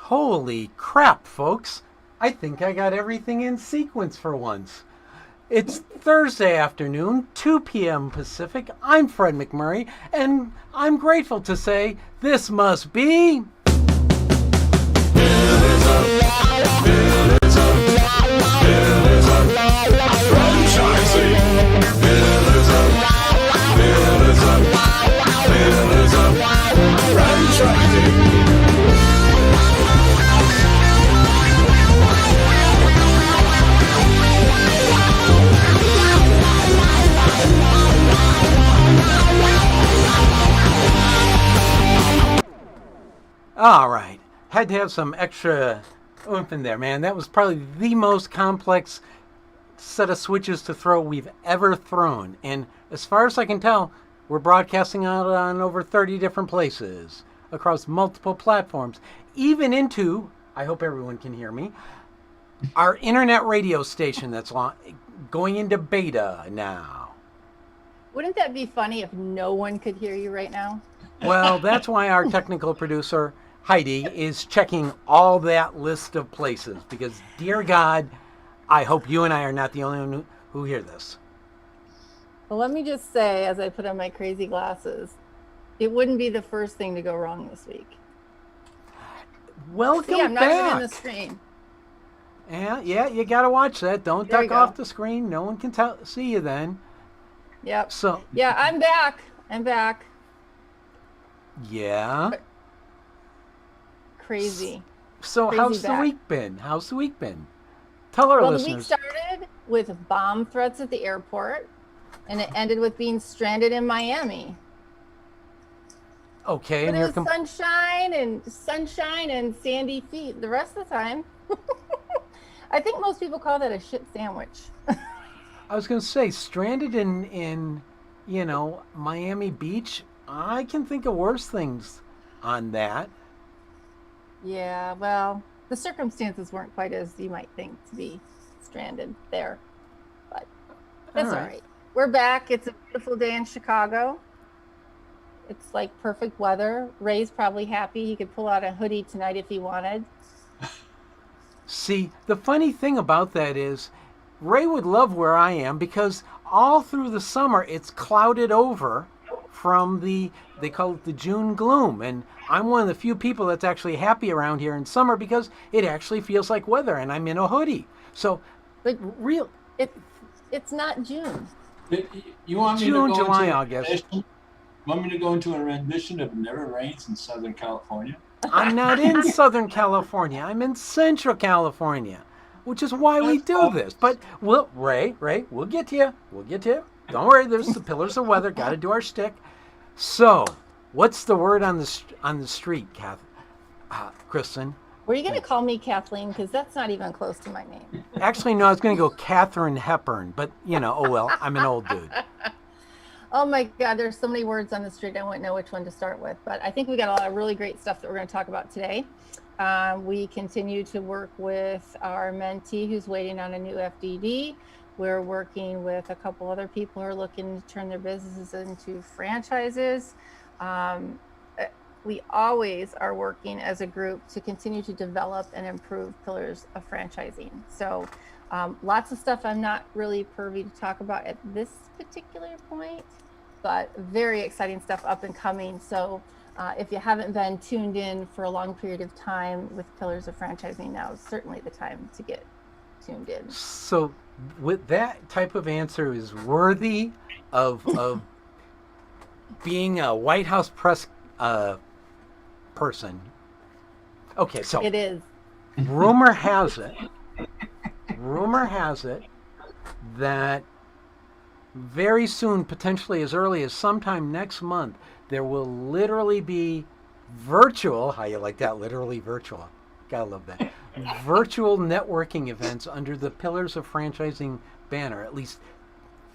Holy crap, folks. I think I got everything in sequence for once. It's Thursday afternoon, 2 p.m. Pacific. I'm Fred McMurray, and I'm grateful to say this must be... All right. Had to have some extra oomph in there, man. That was probably the most complex set of switches to throw we've ever thrown. And as far as I can tell, we're broadcasting out on over 30 different places across multiple platforms, even into, I hope everyone can hear me, our internet radio station that's going into beta now. Wouldn't that be funny if no one could hear you right now? Well, that's why our technical producer, Heidi, is checking all that list of places because, dear God, I hope you and I are not the only one who hear this. Well, let me just say, as I put on my crazy glasses, it wouldn't be the first thing to go wrong this week. Welcome I'm not back. even in the screen. Yeah, you got to watch that. Don't There duck we off go. the screen. No one can see you then. Yep. So, Yeah, I'm back. yeah. Crazy. So Crazy how's back. the week been? Tell our Well, listeners. the week started with bomb threats at the airport, and it ended with being stranded in Miami. Okay, But and it you're was sunshine and sandy feet the rest of the time. I think most people call that a shit sandwich. I was going to say, stranded in Miami Beach. I can think of worse things on that. Yeah, well, the circumstances weren't quite as you might think to be stranded there, but that's all right. We're back. It's a beautiful day in Chicago. It's like perfect weather. Ray's probably happy. He could pull out a hoodie tonight if he wanted. See, the funny thing about that is Ray would love where I am because all through the summer it's clouded over from they call it the June gloom. And I'm one of the few people that's actually happy around here in summer because it actually feels like weather and I'm in a hoodie. So, but it's not June. You want me June, to go July, into August. Want me to go into a rendition of Never Rains in Southern California? I'm not in Southern California. I'm in Central California, which is why we do this. But Ray, we'll get to you. Don't worry. There's the pillars of weather. Got to do our shtick. So, what's the word on the street, Kristen? Were you going to call me Kathleen? Because that's not even close to my name. Actually, no. I was going to go Katharine Hepburn, but oh well. I'm an old dude. Oh my God, there's so many words on the street. I wouldn't know which one to start with, but I think we got a lot of really great stuff that we're going to talk about today. We continue to work with our mentee who's waiting on a new FDD. We're working with a couple other people who are looking to turn their businesses into franchises. We always are working as a group to continue to develop and improve pillars of franchising. So lots of stuff I'm not really privy to talk about at this particular point, but very exciting stuff up and coming. So if you haven't been tuned in for a long period of time with pillars of franchising, now is certainly the time to get tuned in. So with that type of answer is worthy of being a White House press person. Okay, so it is. Rumor has it that very soon, potentially as early as sometime next month, there will literally be virtual, how you like that, literally virtual, gotta love that, virtual networking events under the Pillars of Franchising banner. At least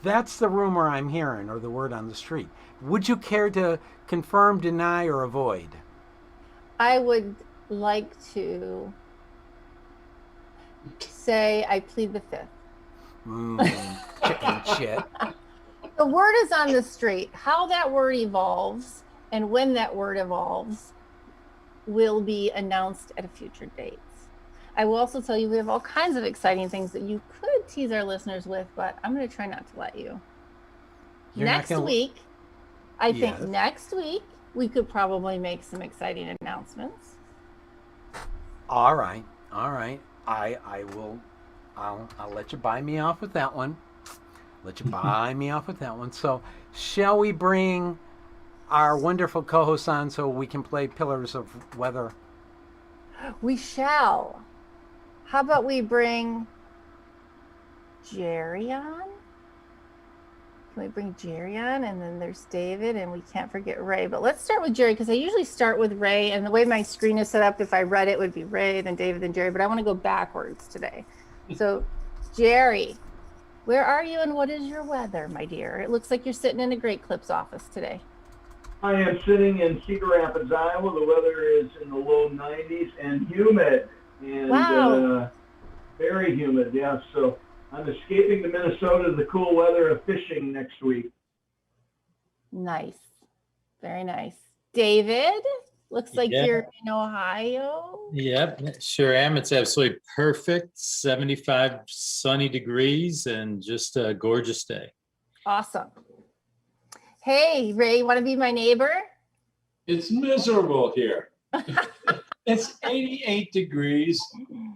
that's the rumor I'm hearing, or the word on the street. Would you care to confirm, deny, or avoid? I would like to say I plead the fifth. Chicken shit. The word is on the street. How that word evolves and when that word evolves will be announced at a future date. I will also tell you we have all kinds of exciting things that you could tease our listeners with, but I'm going to try not to let you. You're not Next gonna- week, I think Yes. next week we could probably make some exciting announcements. All right. I will. I'll let you buy me off with that one. So, shall we bring our wonderful co-hosts on so we can play Pillars of Weather? We shall. How about we bring Jerry on? Can we bring Jerry on? And then there's David, and we can't forget Ray. But let's start with Jerry, because I usually start with Ray. And the way my screen is set up, if I read it, would be Ray, then David, then Jerry. But I want to go backwards today. So, Jerry, where are you and what is your weather, my dear? It looks like you're sitting in a Great Clips office today. I am sitting in Cedar Rapids, Iowa. The weather is in the low 90s and humid. And Wow. very humid, yes. So I'm escaping to Minnesota to the cool weather of fishing next week. Nice. Very nice. David, looks like Yeah. you're in Ohio. Yep, sure am. It's absolutely perfect. 75 sunny degrees and just a gorgeous day. Awesome. Hey, Ray, you want to be my neighbor? It's miserable here. It's 88 degrees.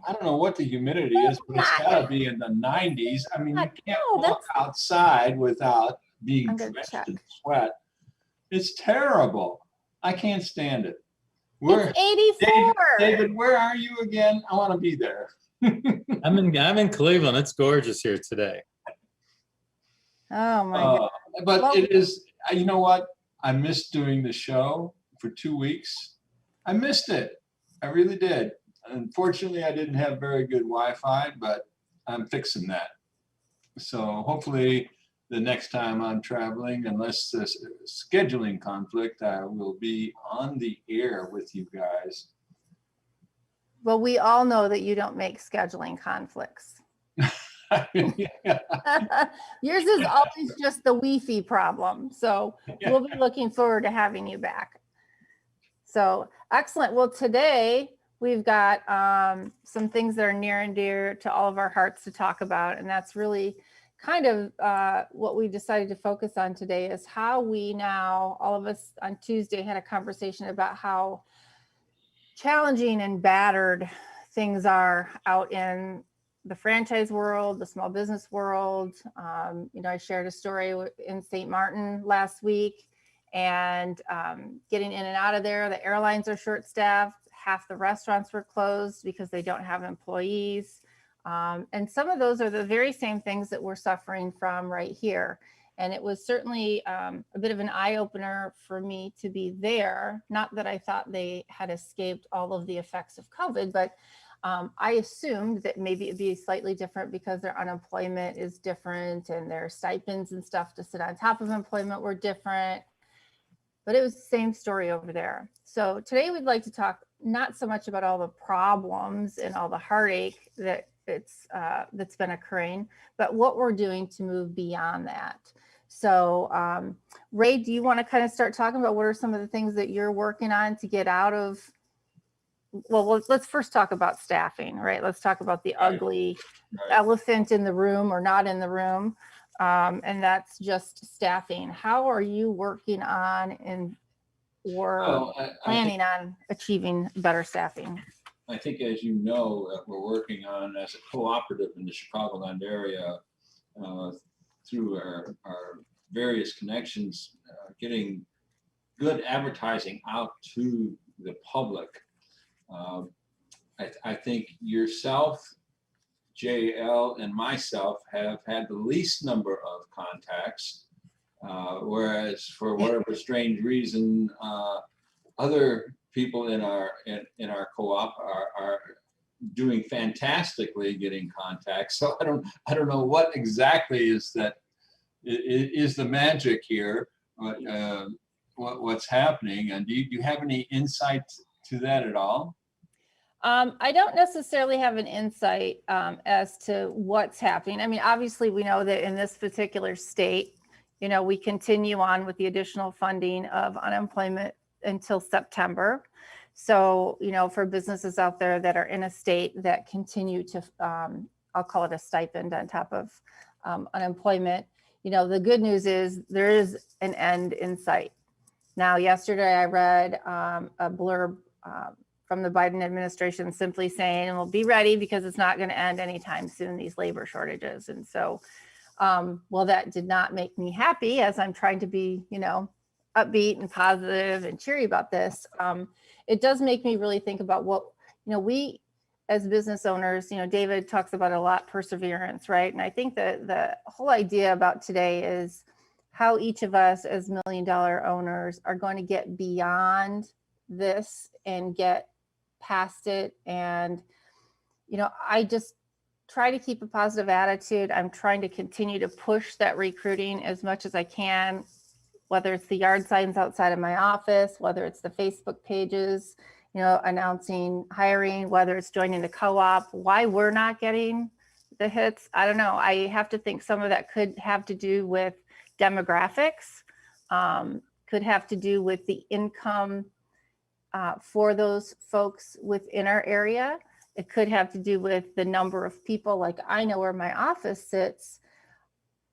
I don't know what the humidity is, but it's got to be in the 90s. I mean, you can't No, walk outside without being I'm gonna drenched check. in sweat. It's terrible. I can't stand it. Where, It's 84. David, where are you again? I want to be there. I'm in Cleveland. It's gorgeous here today. Oh my God. But Well- it is, you know what? I missed doing the show for 2 weeks. I missed it. I really did. Unfortunately, I didn't have very good Wi-Fi, but I'm fixing that. So hopefully the next time I'm traveling, unless there's a scheduling conflict, I will be on the air with you guys. Well, we all know that you don't make scheduling conflicts. Yours is always just the Wi-Fi problem. So we'll be looking forward to having you back. So excellent. Well, today we've got some things that are near and dear to all of our hearts to talk about. And that's really kind of what we decided to focus on today is how we now, all of us on Tuesday had a conversation about how challenging and battered things are out in the franchise world, the small business world. I shared a story in St. Martin last week and getting in and out of there. The airlines are short-staffed. Half the restaurants were closed because they don't have employees. And some of those are the very same things that we're suffering from right here. And it was certainly a bit of an eye-opener for me to be there. Not that I thought they had escaped all of the effects of COVID, but I assumed that maybe it'd be slightly different because their unemployment is different and their stipends and stuff to sit on top of employment were different. But it was the same story over there. So today we'd like to talk not so much about all the problems and all the heartache that's been occurring, but what we're doing to move beyond that. So Ray, do you want to kind of start talking about what are some of the things that you're working on to get out of? Well, let's first talk about staffing, right? Let's talk about the ugly elephant in the room or not in the room. And that's just staffing. How are you working on planning on achieving better staffing? I think, as you know, we're working on as a cooperative in the Chicagoland area through our various connections, getting good advertising out to the public. I think yourself, JL, and myself have had the least number of contacts, whereas for whatever strange reason, other people in our co-op are doing fantastically getting contacts. So I don't know what exactly is the magic here, what's happening, and do you have any insight to that at all? I don't necessarily have an insight as to what's happening. I mean, obviously we know that in this particular state, we continue on with the additional funding of unemployment until September. So, for businesses out there that are in a state that continue to, I'll call it a stipend on top of unemployment, the good news is there is an end in sight. Now, yesterday I read a blurb from the Biden administration simply saying, we'll be ready because it's not going to end anytime soon, these labor shortages. And so, well, that did not make me happy as I'm trying to be, upbeat and positive and cheery about this. It does make me really think about what, we as business owners, David talks about a lot, perseverance, right? And I think that the whole idea about today is how each of us as $1 million owners are going to get beyond this and get past it. And, I just try to keep a positive attitude. I'm trying to continue to push that recruiting as much as I can, whether it's the yard signs outside of my office, whether it's the Facebook pages, announcing hiring, whether it's joining the co-op. Why we're not getting the hits, I don't know. I have to think some of that could have to do with demographics, could have to do with the income for those folks within our area. It could have to do with the number of people. Like I know where my office sits,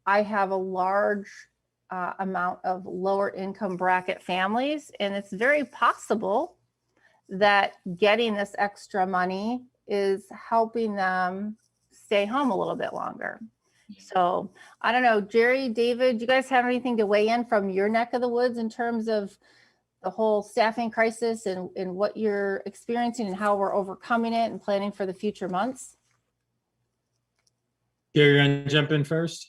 I have a large amount of lower income bracket families, and it's very possible that getting this extra money is helping them stay home a little bit longer. So I don't know, Jerry, David, do you guys have anything to weigh in from your neck of the woods in terms of the whole staffing crisis and what you're experiencing and how we're overcoming it and planning for the future months? Gary, you're gonna jump in first?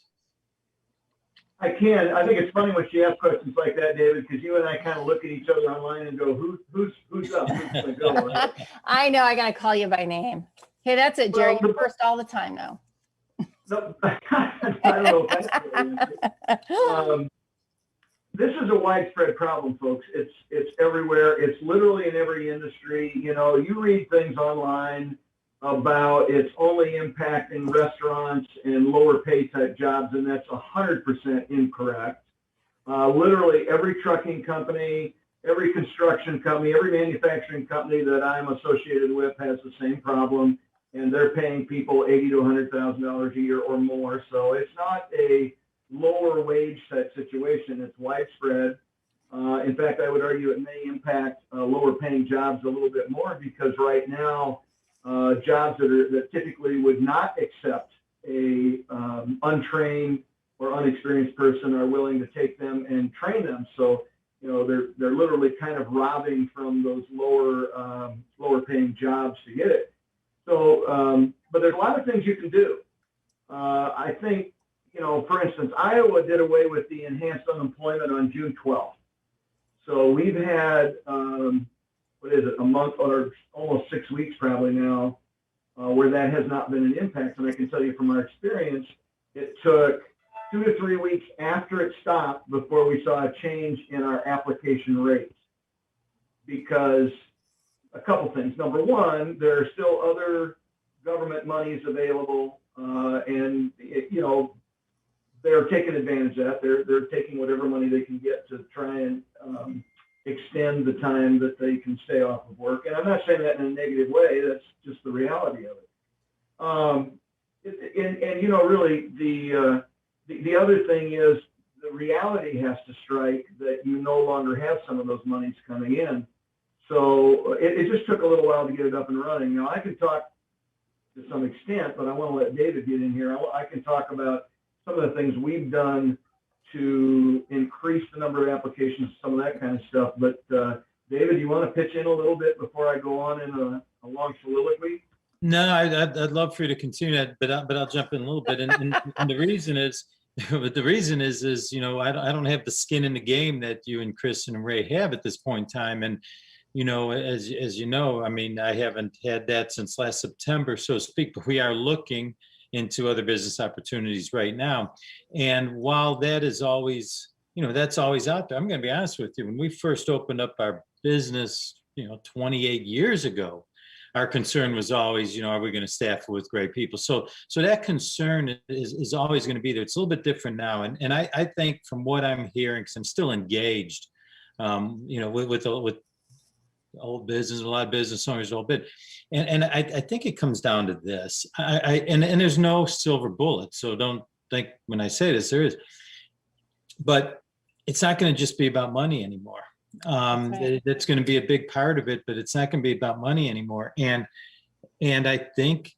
I can. I think it's funny when she asks questions like that, David, because you and I kind of look at each other online and go, who's up? Who's gonna go? Right? I know, I gotta call you by name. Hey, that's it, Jerry. You're first all the time now. No, I don't know if that's really this is a widespread problem, folks. It's everywhere. It's literally in every industry. You read things online about it's only impacting restaurants and lower pay type jobs, and that's 100% incorrect. Literally every trucking company, every construction company, every manufacturing company that I'm associated with has the same problem, and they're paying people $80,000 to $100,000 a year or more. So it's not a lower wage type situation. It's widespread. In fact, I would argue it may impact lower paying jobs a little bit more, because right now, jobs that typically would not accept a untrained or unexperienced person are willing to take them and train them. So, they're literally kind of robbing from those lower paying jobs to get it. So, but there's a lot of things you can do. I think, for instance, Iowa did away with the enhanced unemployment on June 12th. So we've had, a month or almost 6 weeks probably now, where that has not been an impact. And I can tell you from our experience, it took 2 to 3 weeks after it stopped before we saw a change in our application rates. Because a couple things. Number one, there are still other government monies available, and they're taking advantage of that. They're taking whatever money they can get to try and extend the time that they can stay off of work. And I'm not saying that in a negative way. That's just the reality of it. Really, the other thing is the reality has to strike that you no longer have some of those monies coming in. So it just took a little while to get it up and running. Now, I can talk to some extent, but I want to let David get in here. I can talk about some of the things we've done to increase the number of applications, some of that kind of stuff. But David, you want to pitch in a little bit before I go on in a long soliloquy? No, I'd love for you to continue that, but I'll jump in a little bit. And the reason is, but the reason is I don't have the skin in the game that you and Chris and Ray have at this point in time. And as you know, I mean, I haven't had that since last September, so to speak. But we are looking into other business opportunities right now. And while that is always, that's always out there, I'm going to be honest with you. When we first opened up our business, 28 years ago, our concern was always, are we going to staff it with great people? So that concern is always going to be there. It's a little bit different now. And I think from what I'm hearing, because I'm still engaged with old business, a lot of business owners, old bit. And I think it comes down to this. And there's no silver bullet. So don't think when I say this, there is. But it's not going to just be about money anymore. That's going to be a big part of it, but it's not going to be about money anymore. And I think,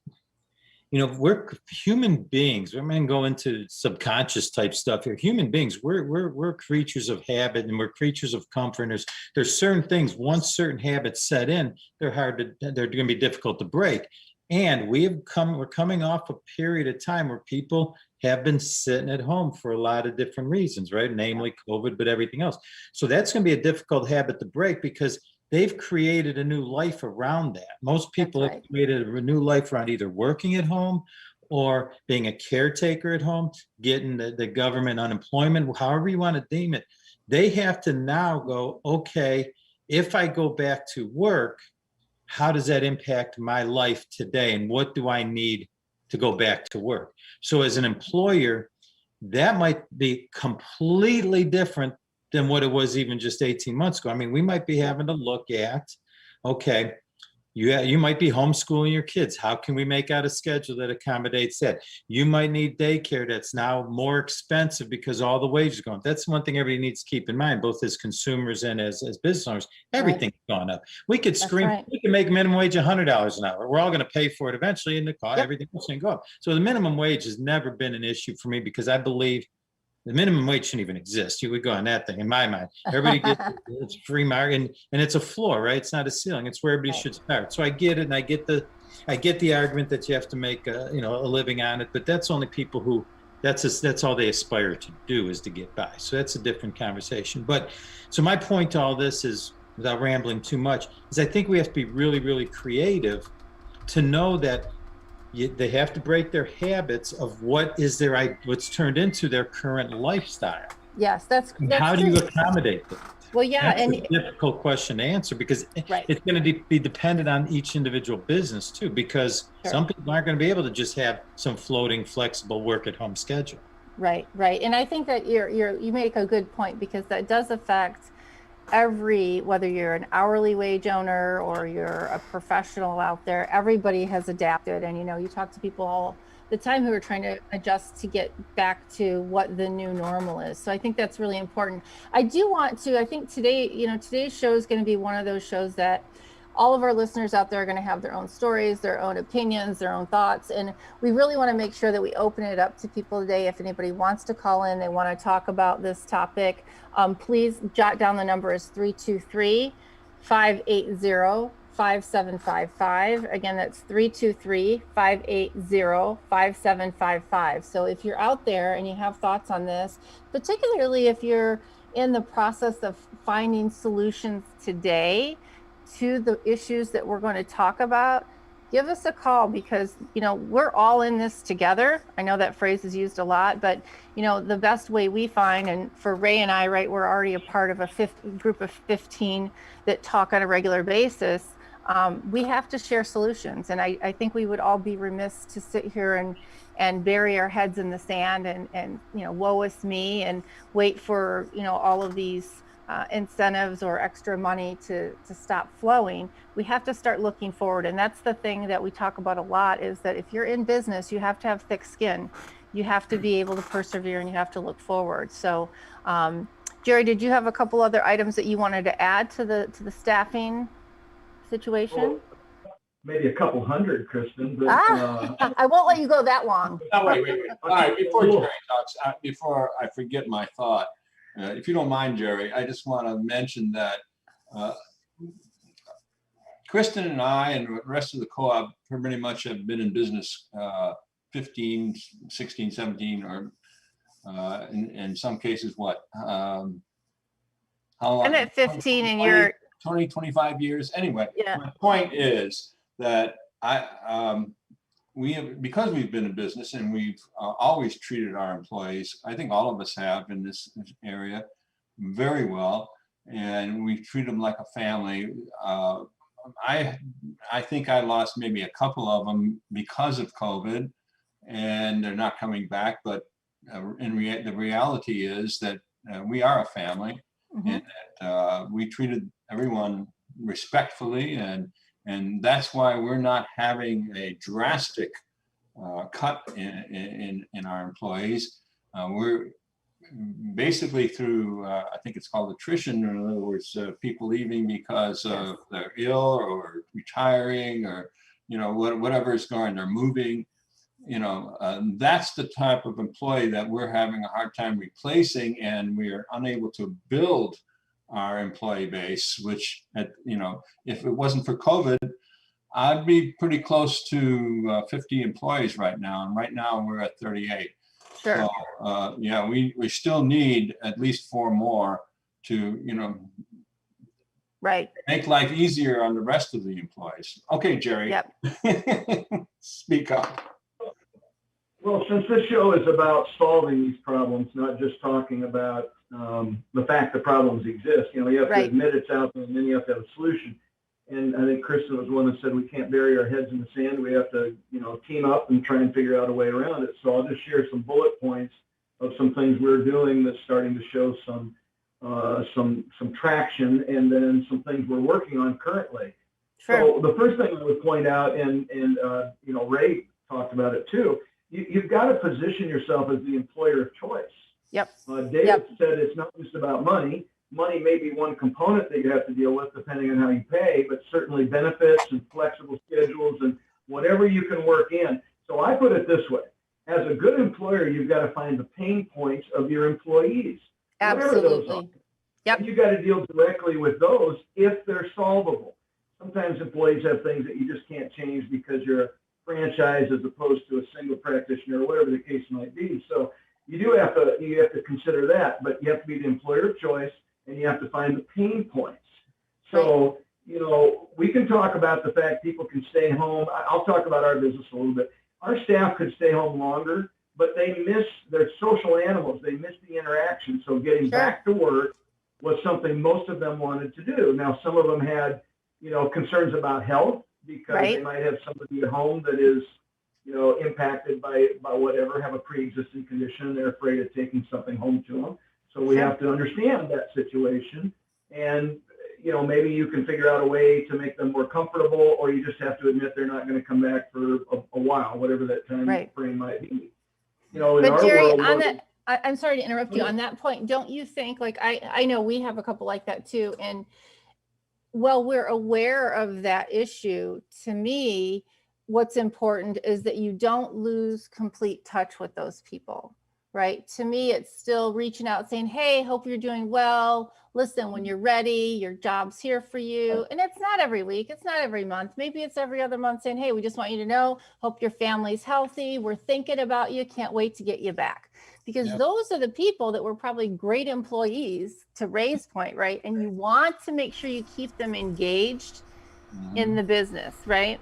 we're human beings. We're going to go into subconscious type stuff here. Human beings, we're creatures of habit, and we're creatures of comfort. And there's certain things, once certain habits set in, they're going to be difficult to break. And we're coming off a period of time where people have been sitting at home for a lot of different reasons, right? Namely COVID, but everything else. So that's going to be a difficult habit to break, because they've created a new life around that. Most people have created a new life around either working at home or being a caretaker at home, getting the government unemployment, however you want to deem it. They have to now go, okay, if I go back to work, how does that impact my life today? And what do I need to go back to work? So as an employer, that might be completely different than what it was even just 18 months ago. I mean, we might be having to look at, okay, you might be homeschooling your kids. How can we make out a schedule that accommodates that? You might need daycare that's now more expensive because all the wages are going. That's one thing everybody needs to keep in mind, both as consumers and as business owners. Everything's gone up. We could we can make minimum wage $100 an hour. We're all going to pay for it eventually, and the cost, everything else can go up. So the minimum wage has never been an issue for me, because I believe the minimum wage shouldn't even exist. You would go on that thing, in my mind. Everybody gets it's free market, and it's a floor, right? It's not a ceiling. It's where everybody should start. So I get it, and I get the argument that you have to make a living on it. But that's only people who that's all they aspire to do, is to get by. So that's a different conversation. But so my point to all this is, without rambling too much, is I think we have to be really, really creative to know that they have to break their habits of what's turned into their current lifestyle. Yes, that's how do you accommodate that? Well, yeah, that's a difficult question to answer, because it's going to be dependent on each individual business too, because some people aren't going to be able to just have some floating, flexible work at home schedule. Right. And I think that you make a good point, because that does affect whether you're an hourly wage owner or you're a professional out there. Everybody has adapted, and you talk to people all the time who are trying to adjust to get back to what the new normal is. So I think that's really important. I think today's show is going to be one of those shows that all of our listeners out there are going to have their own stories, their own opinions, their own thoughts. And we really want to make sure that we open it up to people today. If anybody wants to call in, they want to talk about this topic, please jot down the number is 323-580-5755. Again, that's 323-580-5755. So if you're out there and you have thoughts on this, particularly if you're in the process of finding solutions today to the issues that we're going to talk about, give us a call, because we're all in this together. I know that phrase is used a lot, but the best way we find, and for Ray and I, right, we're already a part of a group of 15 that talk on a regular basis. We have to share solutions, and I think we would all be remiss to sit here and bury our heads in the sand and woe is me, and wait for all of these incentives or extra money to stop flowing. We have to start looking forward. And that's the thing that we talk about a lot, is that if you're in business, you have to have thick skin. You have to be able to persevere, and you have to look forward. So Jerry, did you have a couple other items that you wanted to add to the staffing situation? Well, maybe a couple hundred, Kristen, but I won't let you go that long. Oh, wait. All right, before Jerry talks, before I forget my thought, if you don't mind, Jerry, I just want to mention that Kristen and I and the rest of the co-op pretty much have been in business 15, 16, 17, or in some cases, how long? I'm at 15 and you're 20, 25 years. Anyway, yeah. My point is that because we've been in business and we've always treated our employees, I think all of us have in this area, very well, and we treat them like a family. I think I lost maybe a couple of them because of COVID, and they're not coming back. But the reality is that we are a family, Mhm. and that we treated everyone respectfully, and that's why we're not having a drastic cut in our employees. We're basically through, I think it's called attrition, in other words, people leaving because Yes. they're ill or retiring or, whatever is going, they're moving. That's the type of employee that we're having a hard time replacing, and we are unable to build our employee base, which, if it wasn't for COVID, I'd be pretty close to 50 employees right now, and right now we're at 38. Sure. So, yeah, we still need at least 4 more to, Right. make life easier on the rest of the employees. Okay, Jerry. Yep. Speak up. Well, since this show is about solving these problems, not just talking about the fact that problems exist, you have to Right. admit it's out there, and then you have to have a solution. And I think Kristen was the one that said we can't bury our heads in the sand. We have to, team up and try and figure out a way around it. So I'll just share some bullet points of some things we're doing that's starting to show some traction, and then some things we're working on currently. Sure. So the first thing I would point out, and Ray talked about it too, you've got to position yourself as the employer of choice. Yep. David Yep. said it's not just about money. Money may be one component that you have to deal with depending on how you pay, but certainly benefits and flexible schedules and whatever you can work in. So I put it this way. As a good employer, you've got to find the pain points of your employees. Whatever those are. Absolutely. Yep. And you got to deal directly with those if they're solvable. Sometimes employees have things that you just can't change because you're a franchise as opposed to a single practitioner or whatever the case might be. So you have to consider that, but you have to be the employer of choice, and you have to find the pain points. So, we can talk about the fact people can stay home. I'll talk about our business a little bit. Our staff could stay home longer, but they're social animals. They miss the interaction. So getting back to work was something most of them wanted to do. Now, some of them had, concerns about health because they might have somebody at home that is, impacted by whatever, have a pre-existing condition. They're afraid of taking something home to them. So we have to understand that situation, and maybe you can figure out a way to make them more comfortable, or you just have to admit they're not going to come back for a while, whatever that time frame might be. In But our Jerry, world, on that, I'm sorry to interrupt you on that point. Don't you think, like, I know we have a couple like that too, and while we're aware of that issue, to me, what's important is that you don't lose complete touch with those people. Right. To me, it's still reaching out saying, hey, hope you're doing well. Listen, when you're ready, your job's here for you. And it's not every week. It's not every month. Maybe it's every other month saying, hey, we just want you to know, hope your family's healthy. We're thinking about you. Can't wait to get you back. Because those are the people that were probably great employees, to Ray's point, right? And you want to make sure you keep them engaged in the business, right?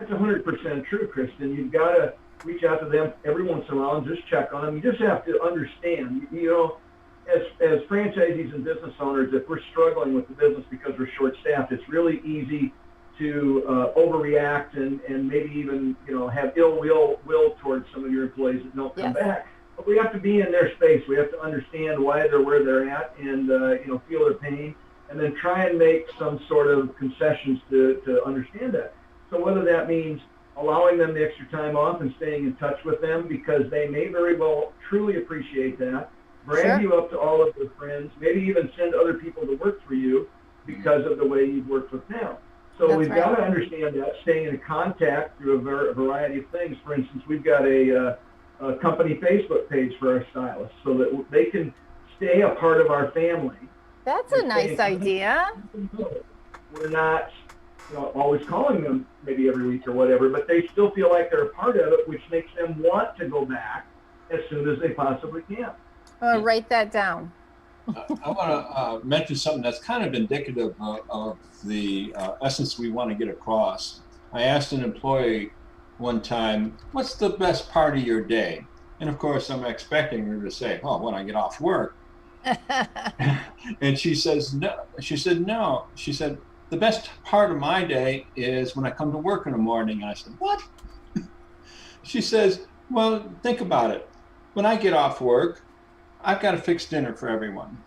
That's 100% true, Kristen. You've got to reach out to them every once in a while and just check on them. You just have to understand, as franchisees and business owners, if we're struggling with the business because we're short-staffed, it's really easy to overreact and maybe even, have ill will towards some of your employees that don't come back. But we have to be in their space. We have to understand why they're where they're at, and, feel their pain, and then try and make some sort of concessions to understand that. So whether that means allowing them the extra time off and staying in touch with them, because they may very well truly appreciate that, brag you up to all of their friends, maybe even send other people to work for you because of the way you've worked with them. So we've got to understand that, staying in contact through a variety of things. For instance, we've got a company Facebook page for our stylists so that they can stay a part of our family. That's a nice idea. We're not always calling them maybe every week or whatever, but they still feel like they're a part of it, which makes them want to go back as soon as they possibly can. Write that down. I want to mention something that's kind of indicative of the essence we want to get across. I asked an employee one time, what's the best part of your day? And of course, I'm expecting her to say, oh, when I get off work. And she says, no. She said, no. She said, the best part of my day is when I come to work in the morning. And I said, what? She says, well, think about it. When I get off work, I've got to fix dinner for everyone.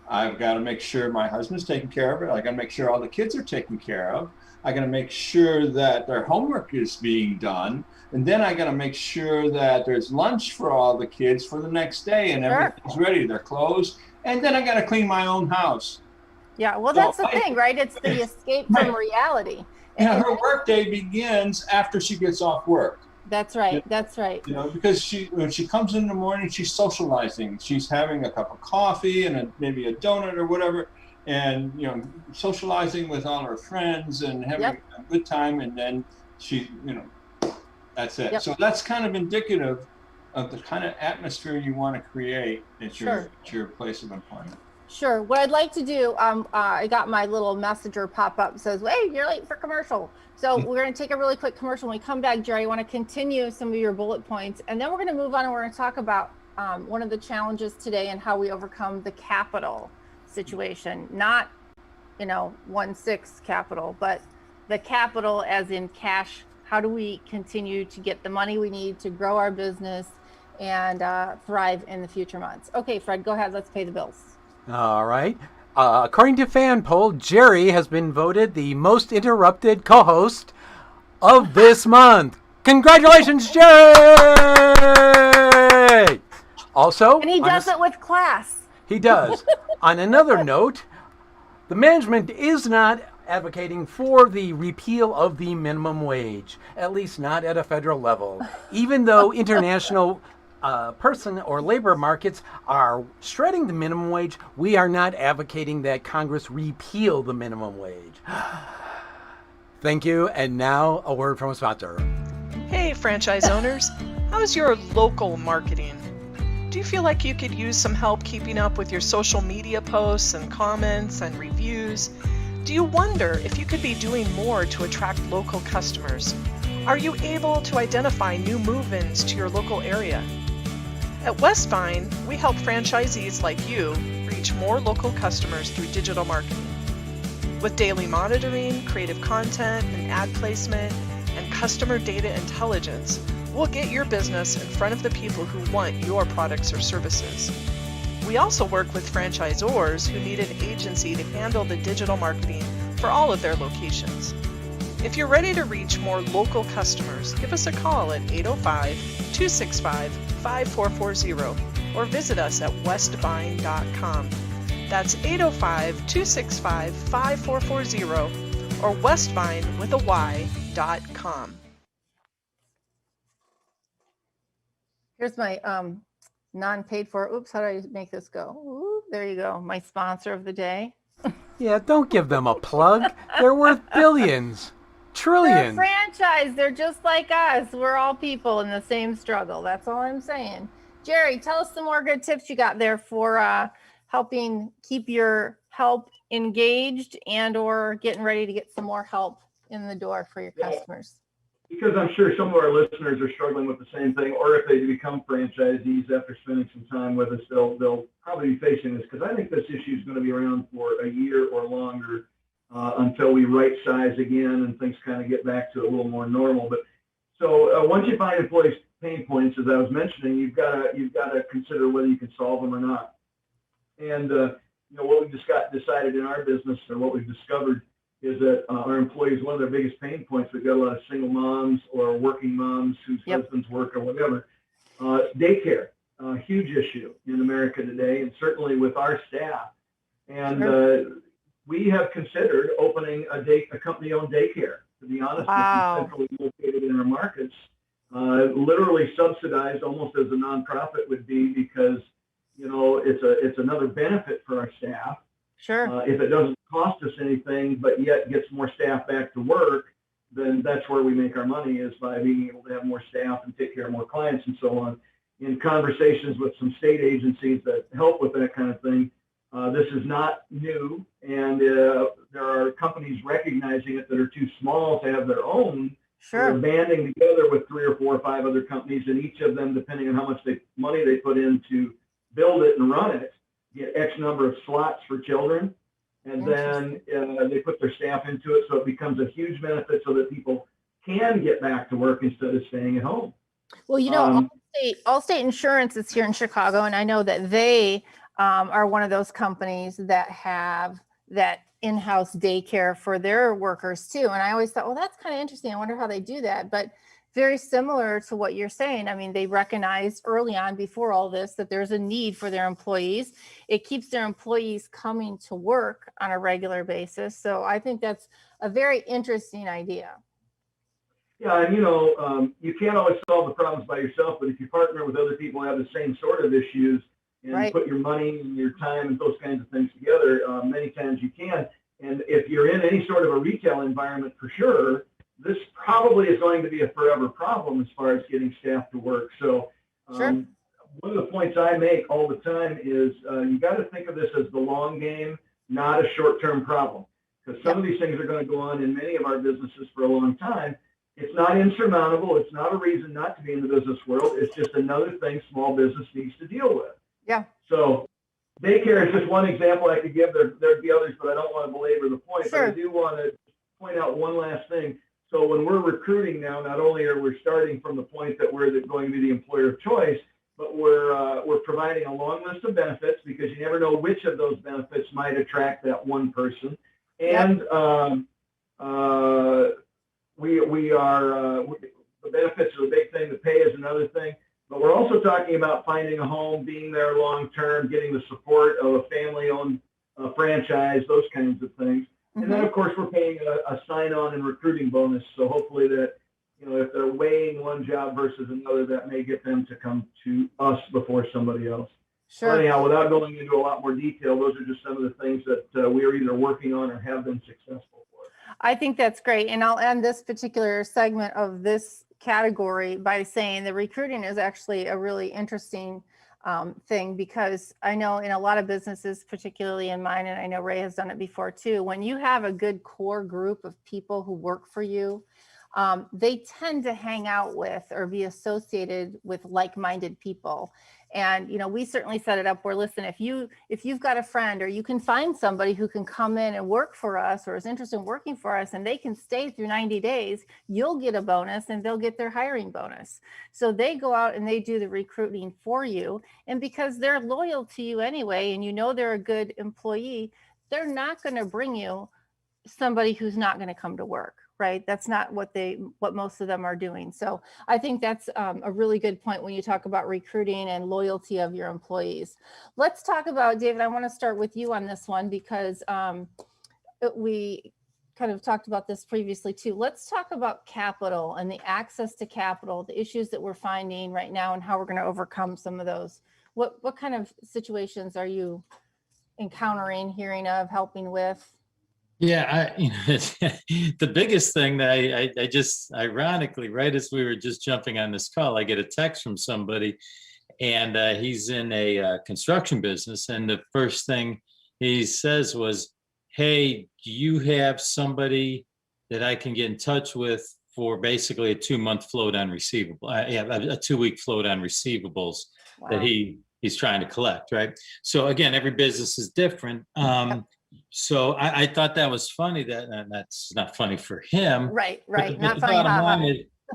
I've got to make sure my husband's taken care of it. I got to make sure all the kids are taken care of. I got to make sure that their homework is being done. And then I got to make sure that there's lunch for all the kids for the next day and everything's ready, their clothes. And then I got to clean my own house. Yeah, well, that's the thing, right? It's the escape from reality. Yeah, her work day begins after she gets off work. That's right. That's right. You know, because when she comes in the morning, she's socializing. She's having a cup of coffee and maybe a donut or whatever, and socializing with all her friends and having a good time. And then she, that's it. So that's kind of indicative of the kind of atmosphere you want to create at your place of employment. Sure. What I'd like to do, I got my little messenger pop up, says, "Hey, you're late for commercial." So we're going to take a really quick commercial. When we come back, Jerry, I want to continue some of your bullet points, and then we're going to move on and we're going to talk about one of the challenges today and how we overcome the capital situation. Not, 1/6 capital, but the capital as in cash. How do we continue to get the money we need to grow our business and thrive in the future months? Okay, Fred, go ahead. Let's pay the bills. All right. According to fan poll, Jerry has been voted the most interrupted co-host of this month. Congratulations, Jerry! Also, and he does it with class. He does. On another note, the management is not advocating for the repeal of the minimum wage, at least not at a federal level, even though international person or labor markets are shredding the minimum wage. We are not advocating that Congress repeal the minimum wage. Thank you. And now a word from a sponsor. Hey, franchise owners. How's your local marketing? Do you feel like you could use some help keeping up with your social media posts and comments and reviews? Do you wonder if you could be doing more to attract local customers? Are you able to identify new move-ins to your local area? At Westvine, we help franchisees like you reach more local customers through digital marketing. With daily monitoring, creative content, and ad placement, and customer data intelligence, we'll get your business in front of the people who want your products or services. We also work with franchisors who need an agency to handle the digital marketing for all of their locations. If you're ready to reach more local customers, give us a call at 805-265-5440 or visit us at westvine.com. That's 805-265-5440 or westvine.com. Here's my non-paid for. Oops, how do I make this go? Ooh, there you go. My sponsor of the day. Yeah, don't give them a plug. They're worth billions. Trillions. They're a franchise. They're just like us. We're all people in the same struggle. That's all I'm saying. Jerry, tell us some more good tips you got there for helping keep your help engaged and or getting ready to get some more help in the door for your customers. Because I'm sure some of our listeners are struggling with the same thing, or if they become franchisees after spending some time with us, they'll probably be facing this, because I think this issue is going to be around for a year or longer until we right size again and things kind of get back to a little more normal. But so once you find employees' pain points, as I was mentioning, you've got to consider whether you can solve them or not. And what we've just decided in our business, or what we've discovered, is that our employees, one of their biggest pain points, we've got a lot of single moms or working moms whose husbands work or whatever. Daycare, a huge issue in America today, and certainly with our staff. And we have considered opening a company-owned daycare, to be honest, centrally located in our markets, literally subsidized almost as a nonprofit would be, because it's another benefit for our staff. Sure. If it doesn't cost us anything, but yet gets more staff back to work, then that's where we make our money, is by being able to have more staff and take care of more clients and so on. In conversations with some state agencies that help with that kind of thing, this is not new, and there are companies recognizing it that are too small to have their own. Sure. They're banding together with 3 or 4 or 5 other companies, and each of them, depending on how much money they put in to build it and run it, get X number of slots for children, and then they put their staff into it, so it becomes a huge benefit so that people can get back to work instead of staying at home. Well, Allstate Insurance is here in Chicago, and I know that they are one of those companies that have that in-house daycare for their workers too. And I always thought, well, that's kind of interesting. I wonder how they do that. But very similar to what you're saying. I mean, they recognized early on before all this that there's a need for their employees. It keeps their employees coming to work on a regular basis. So I think that's a very interesting idea. Yeah, and you can't always solve the problems by yourself, but if you partner with other people who have the same sort of issues and Right. put your money and your time and those kinds of things together, many times you can. And if you're in any sort of a retail environment, for sure, this probably is going to be a forever problem as far as getting staff to work. So Sure. one of the points I make all the time is you got to think of this as the long game, not a short-term problem. Because some of these things are going to go on in many of our businesses for a long time. It's not insurmountable. It's not a reason not to be in the business world. It's just another thing small business needs to deal with. Yeah. So daycare is just one example I could give. There'd be others, but I don't want to belabor the point. Sure. But I do want to point out one last thing. So when we're recruiting now, not only are we starting from the point that we're going to be the employer of choice, but we're providing a long list of benefits, because you never know which of those benefits might attract that one person. And we are the benefits are the big thing. The pay is another thing. But we're also talking about finding a home, being there long term, getting the support of a family-owned franchise, those kinds of things. And then, of course, we're paying a sign-on and recruiting bonus. So hopefully that, if they're weighing one job versus another, that may get them to come to us before somebody else. Sure. But anyhow, without going into a lot more detail, those are just some of the things that we are either working on or have been successful for. I think that's great. And I'll end this particular segment of this category by saying the recruiting is actually a really interesting thing, because I know in a lot of businesses, particularly in mine, and I know Ray has done it before too, when you have a good core group of people who work for you, they tend to hang out with or be associated with like-minded people. And, we certainly set it up where, listen, if you've got a friend, or you can find somebody who can come in and work for us or is interested in working for us, and they can stay through 90 days, you'll get a bonus and they'll get their hiring bonus. So they go out and they do the recruiting for you. And because they're loyal to you anyway, and they're a good employee, they're not going to bring you somebody who's not going to come to work. Right. That's not what most of them are doing. So I think that's a really good point when you talk about recruiting and loyalty of your employees. Let's talk about, David, I want to start with you on this one, because we kind of talked about this previously too. Let's talk about capital and the access to capital, the issues that we're finding right now and how we're going to overcome some of those. What kind of situations are you encountering, hearing of, helping with? Yeah, the biggest thing that I just ironically, right as we were just jumping on this call, I get a text from somebody, and he's in a construction business, and the first thing he says was, "Hey, do you have somebody that I can get in touch with for basically a 2-month float on receivable? A 2-week float on receivables that he's trying to collect, right?" So again, every business is different. So I thought that was funny, and that's not funny for him. Right. But Not the funny.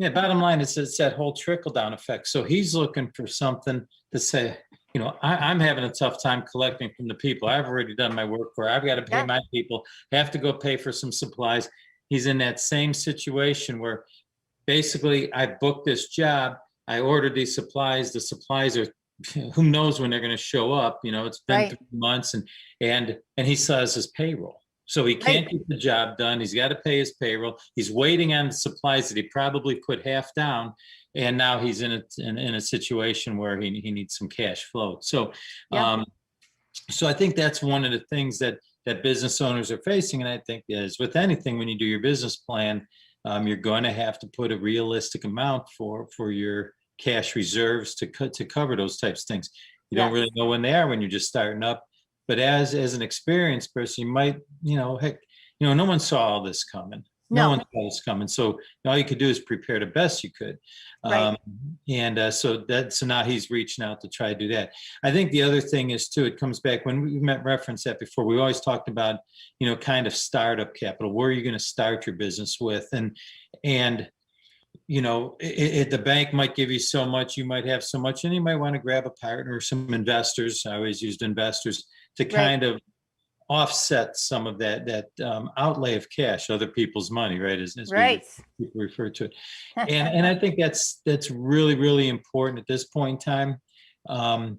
bottom line is it's that whole trickle down effect. So he's looking for something to say, I'm having a tough time collecting from the people I've already done my work for. I've got to pay my people, have to go pay for some supplies. He's in that same situation where basically I booked this job, I ordered these supplies, the supplies are, who knows when they're going to show up. It's been 3 months, and he still has his payroll. So he can't get the job done. He's got to pay his payroll. He's waiting on the supplies that he probably put half down. And now he's in a situation where he needs some cash flow. So, so I think that's one of the things that business owners are facing. And I think as with anything, when you do your business plan, you're going to have to put a realistic amount for your cash reserves to cover those types of things. You don't really know when they are when you're just starting up. But as an experienced person, you might, no one saw all this coming. No one saw this coming. So all you could do is prepare the best you could. So now he's reaching out to try to do that. I think the other thing is too, it comes back when we referenced that before, we always talked about, kind of startup capital. Where are you going to start your business with? And the bank might give you so much, you might have so much, and you might want to grab a partner or some investors. I always used investors to kind of offset some of that outlay of cash, other people's money, right? As people refer to it. And I think that's really, really important at this point in time,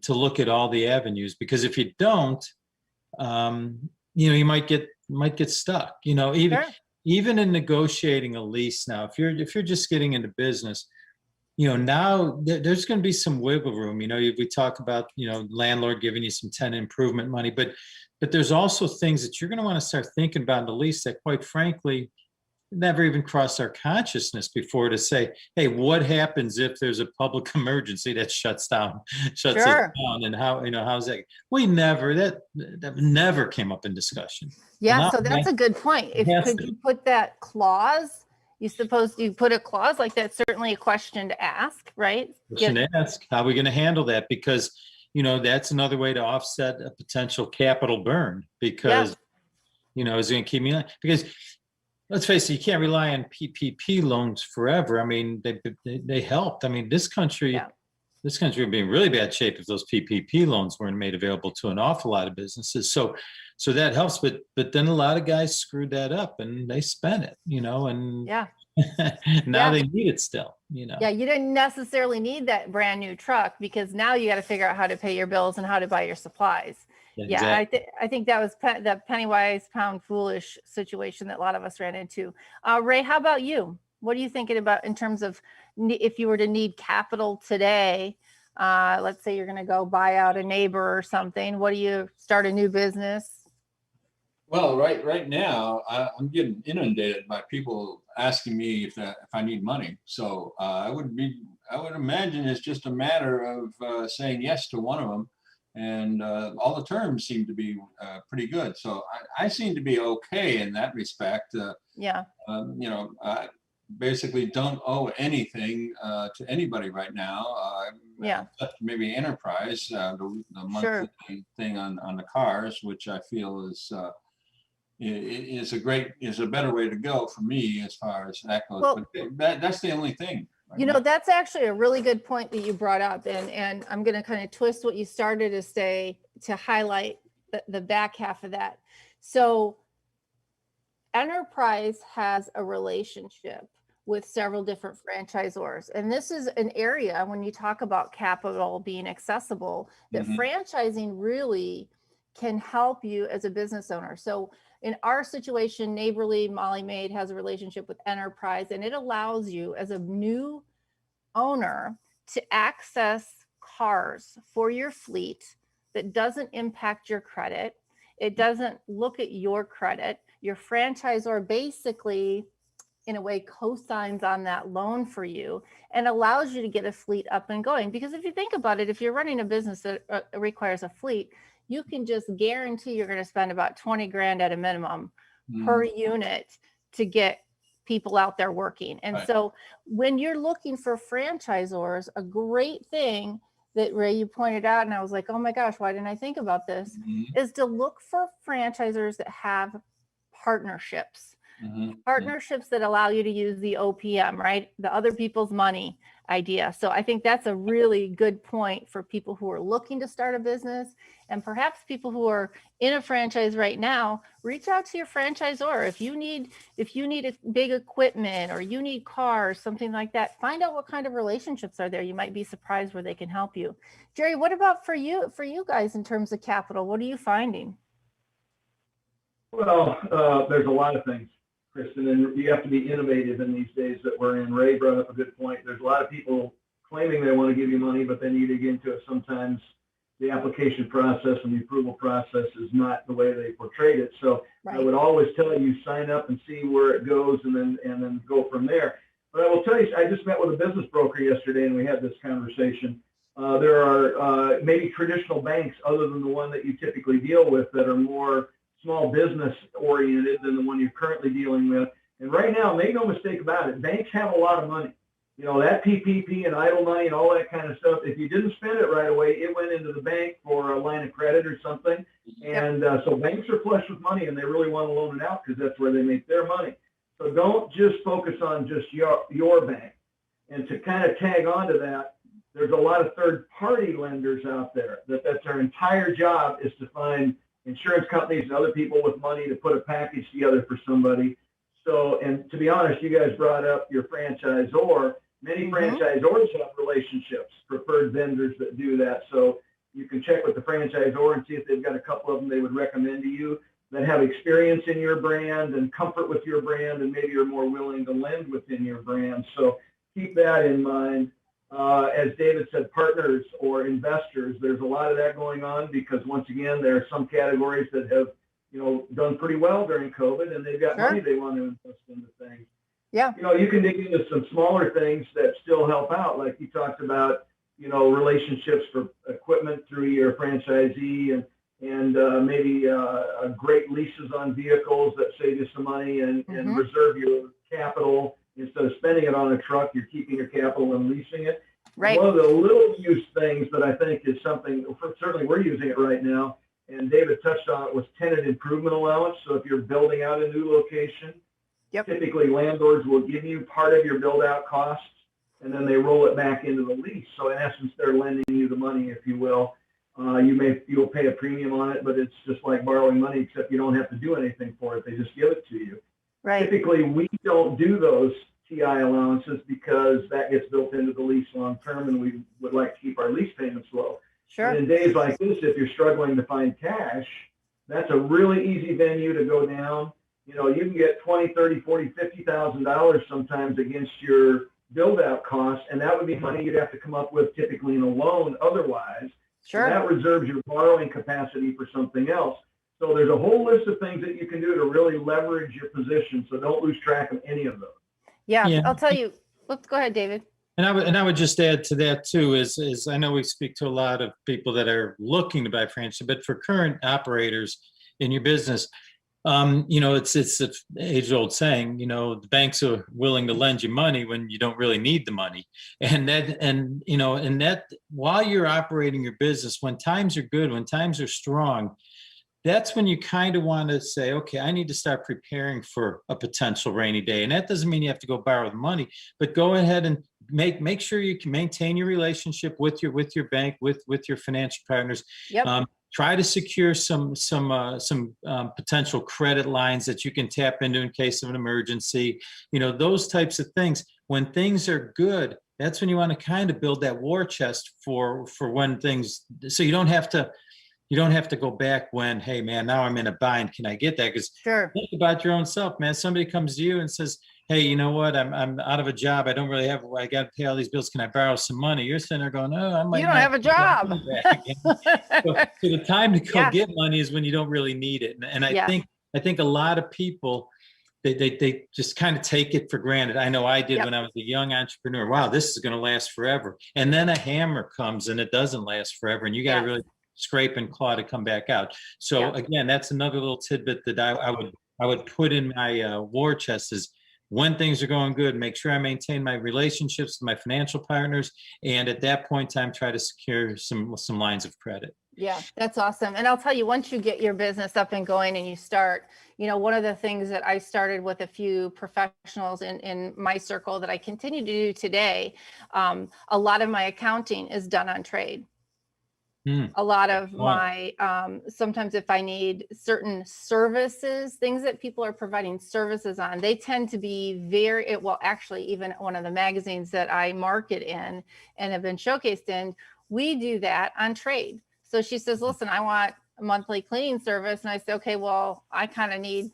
to look at all the avenues, because if you don't, you might get stuck, even in negotiating a lease now, if you're just getting into business, now there's going to be some wiggle room. We talk about, landlord giving you some tenant improvement money, but there's also things that you're going to want to start thinking about in the lease that, quite frankly, never even crossed our consciousness before, to say, hey, what happens if there's a public emergency that shuts us down, and how's that? That never came up in discussion. Yeah, so that's a good point. Could you put that clause? You put a clause like that? Certainly a question to ask, right? Question to ask. How are we going to handle that? Because that's another way to offset a potential capital burn, because is it going to keep me on? Because let's face it, you can't rely on PPP loans forever. I mean, they helped. I mean, this country would be in really bad shape if those PPP loans weren't made available to an awful lot of businesses. So that helps. But then a lot of guys screwed that up and they spent it, and now they need it still, Yeah, you didn't necessarily need that brand new truck, because now you got to figure out how to pay your bills and how to buy your supplies. Exactly. I think that was the penny wise, pound foolish situation that a lot of us ran into. Ray, how about you? What are you thinking about in terms of if you were to need capital today? Let's say you're going to go buy out a neighbor or something. What do you start a new business? Well, right now, I'm getting inundated by people asking me if I need money. So I would imagine it's just a matter of saying yes to one of them, and all the terms seem to be pretty good. So I seem to be okay in that respect. I basically don't owe anything to anybody right now. Maybe Enterprise, the monthly thing on the cars, which I feel is a better way to go for me as far as that goes. Well, but that's the only thing. Right that's actually a really good point that you brought up, and I'm going to kind of twist what you started to say to highlight the back half of that. So Enterprise has a relationship with several different franchisors, and this is an area, when you talk about capital being accessible, that franchising really can help you as a business owner. So in our situation, Neighborly Molly Maid has a relationship with Enterprise, and it allows you as a new owner to access cars for your fleet that doesn't impact your credit. It doesn't look at your credit. Your franchisor basically, in a way, co-signs on that loan for you and allows you to get a fleet up and going. Because if you think about it, if you're running a business that requires a fleet, you can just guarantee you're going to spend about 20 grand at a minimum per unit to get people out there working. And so when you're looking for franchisors, a great thing that Ray, you pointed out, and I was like, oh my gosh, why didn't I think about this, is to look for franchisors that have partnerships. Partnerships that allow you to use the OPM, right? The other people's money idea. So I think that's a really good point for people who are looking to start a business, and perhaps people who are in a franchise right now. Reach out to your franchisor. If you need a big equipment or you need cars, something like that, find out what kind of relationships are there. You might be surprised where they can help you. Jerry, what about for you guys in terms of capital? What are you finding? Well, there's a lot of things, Kristen, and you have to be innovative in these days that we're in. Ray brought up a good point. There's a lot of people claiming they want to give you money, but then you dig into it. Sometimes the application process and the approval process is not the way they portrayed it. So I would always tell you, sign up and see where it goes, and then go from there. But I will tell you, I just met with a business broker yesterday, and we had this conversation. There are maybe traditional banks other than the one that you typically deal with that are more small business oriented than the one you're currently dealing with. And right now, make no mistake about it, banks have a lot of money. That PPP and idle money and all that kind of stuff, if you didn't spend it right away, it went into the bank for a line of credit or something. And so banks are flush with money, and they really want to loan it out because that's where they make their money. So don't just focus on just your bank. And to kind of tag onto that, there's a lot of third-party lenders out there that's their entire job is to find insurance companies and other people with money to put a package together for somebody. So, and to be honest, you guys brought up your franchisor. Many franchisors have relationships, preferred vendors that do that. So you can check with the franchisor and see if they've got a couple of them they would recommend to you that have experience in your brand and comfort with your brand, and maybe are more willing to lend within your brand. So keep that in mind. As David said, partners or investors, there's a lot of that going on because once again, there are some categories that have, done pretty well during COVID, and they've got money they want to invest into things. Yeah. You can dig into some smaller things that still help out. Like you talked about, relationships for equipment through your franchisee and maybe great leases on vehicles that save you some money and reserve your capital. Instead of spending it on a truck, you're keeping your capital and leasing it. Right. One of the little use things that I think is something, certainly we're using it right now, and David touched on it, was tenant improvement allowance. So if you're building out a new location, typically landlords will give you part of your build out costs, and then they roll it back into the lease. So in essence, they're lending you the money, if you will. You'll pay a premium on it, but it's just like borrowing money, except you don't have to do anything for it. They just give it to you. Right. Typically, we don't do those TI allowances because that gets built into the lease long term, and we would like to keep our lease payments low. Sure. And in days like this, if you're struggling to find cash, that's a really easy venue to go down. You can get $20,000, $30,000, $40,000, $50,000 sometimes against your build out costs, and that would be money you'd have to come up with typically in a loan otherwise. Sure. And that reserves your borrowing capacity for something else. So there's a whole list of things that you can do to really leverage your position. So don't lose track of any of those. Yeah. I'll tell you. Let's go ahead, David. And I would just add to that too, is I know we speak to a lot of people that are looking to buy franchise, but for current operators in your business, it's an age-old saying, the banks are willing to lend you money when you don't really need the money. And that while you're operating your business, when times are good, when times are strong, that's when you kind of want to say, okay, I need to start preparing for a potential rainy day. And that doesn't mean you have to go borrow the money, but go ahead and make sure you can maintain your relationship with your bank, with your financial partners. Yep. Try to secure some potential credit lines that you can tap into in case of an emergency. Those types of things. When things are good, that's when you want to kind of build that war chest for when things. So you don't have to go back when, hey man, now I'm in a bind. Can I get that? Because think about your own self, man. Somebody comes to you and says, hey, you know what? I'm out of a job. I don't really have. I got to pay all these bills. Can I borrow some money? You're sitting there going, oh, I might. You don't have a job. So the time to go get money is when you don't really need it. And I think a lot of people, they just kind of take it for granted. I know I did when I was a young entrepreneur. Wow, this is going to last forever. And then a hammer comes and it doesn't last forever. And you got to really scrape and claw to come back out. So again, that's another little tidbit that I would put in my war chest is when things are going good, make sure I maintain my relationships with my financial partners. And at that point in time, try to secure some lines of credit. Yeah, that's awesome. And I'll tell you, once you get your business up and going and you start, one of the things that I started with a few professionals in my circle that I continue to do today, a lot of my accounting is done on trade. A lot of my, sometimes if I need certain services, things that people are providing services on, they tend to be actually even one of the magazines that I market in and have been showcased in, we do that on trade. So she says, listen, I want a monthly cleaning service. And I say, okay, well, I kind of need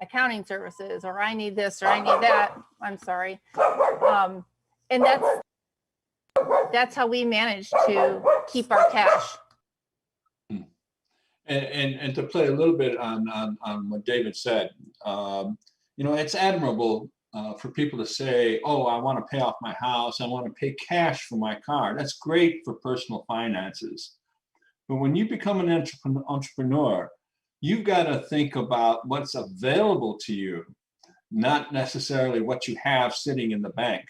accounting services, or I need this, or I need that. I'm sorry. And that's how we manage to keep our cash. And to play a little bit on what David said, it's admirable for people to say, oh, I want to pay off my house. I want to pay cash for my car. That's great for personal finances. But when you become an entrepreneur, you've got to think about what's available to you, not necessarily what you have sitting in the bank.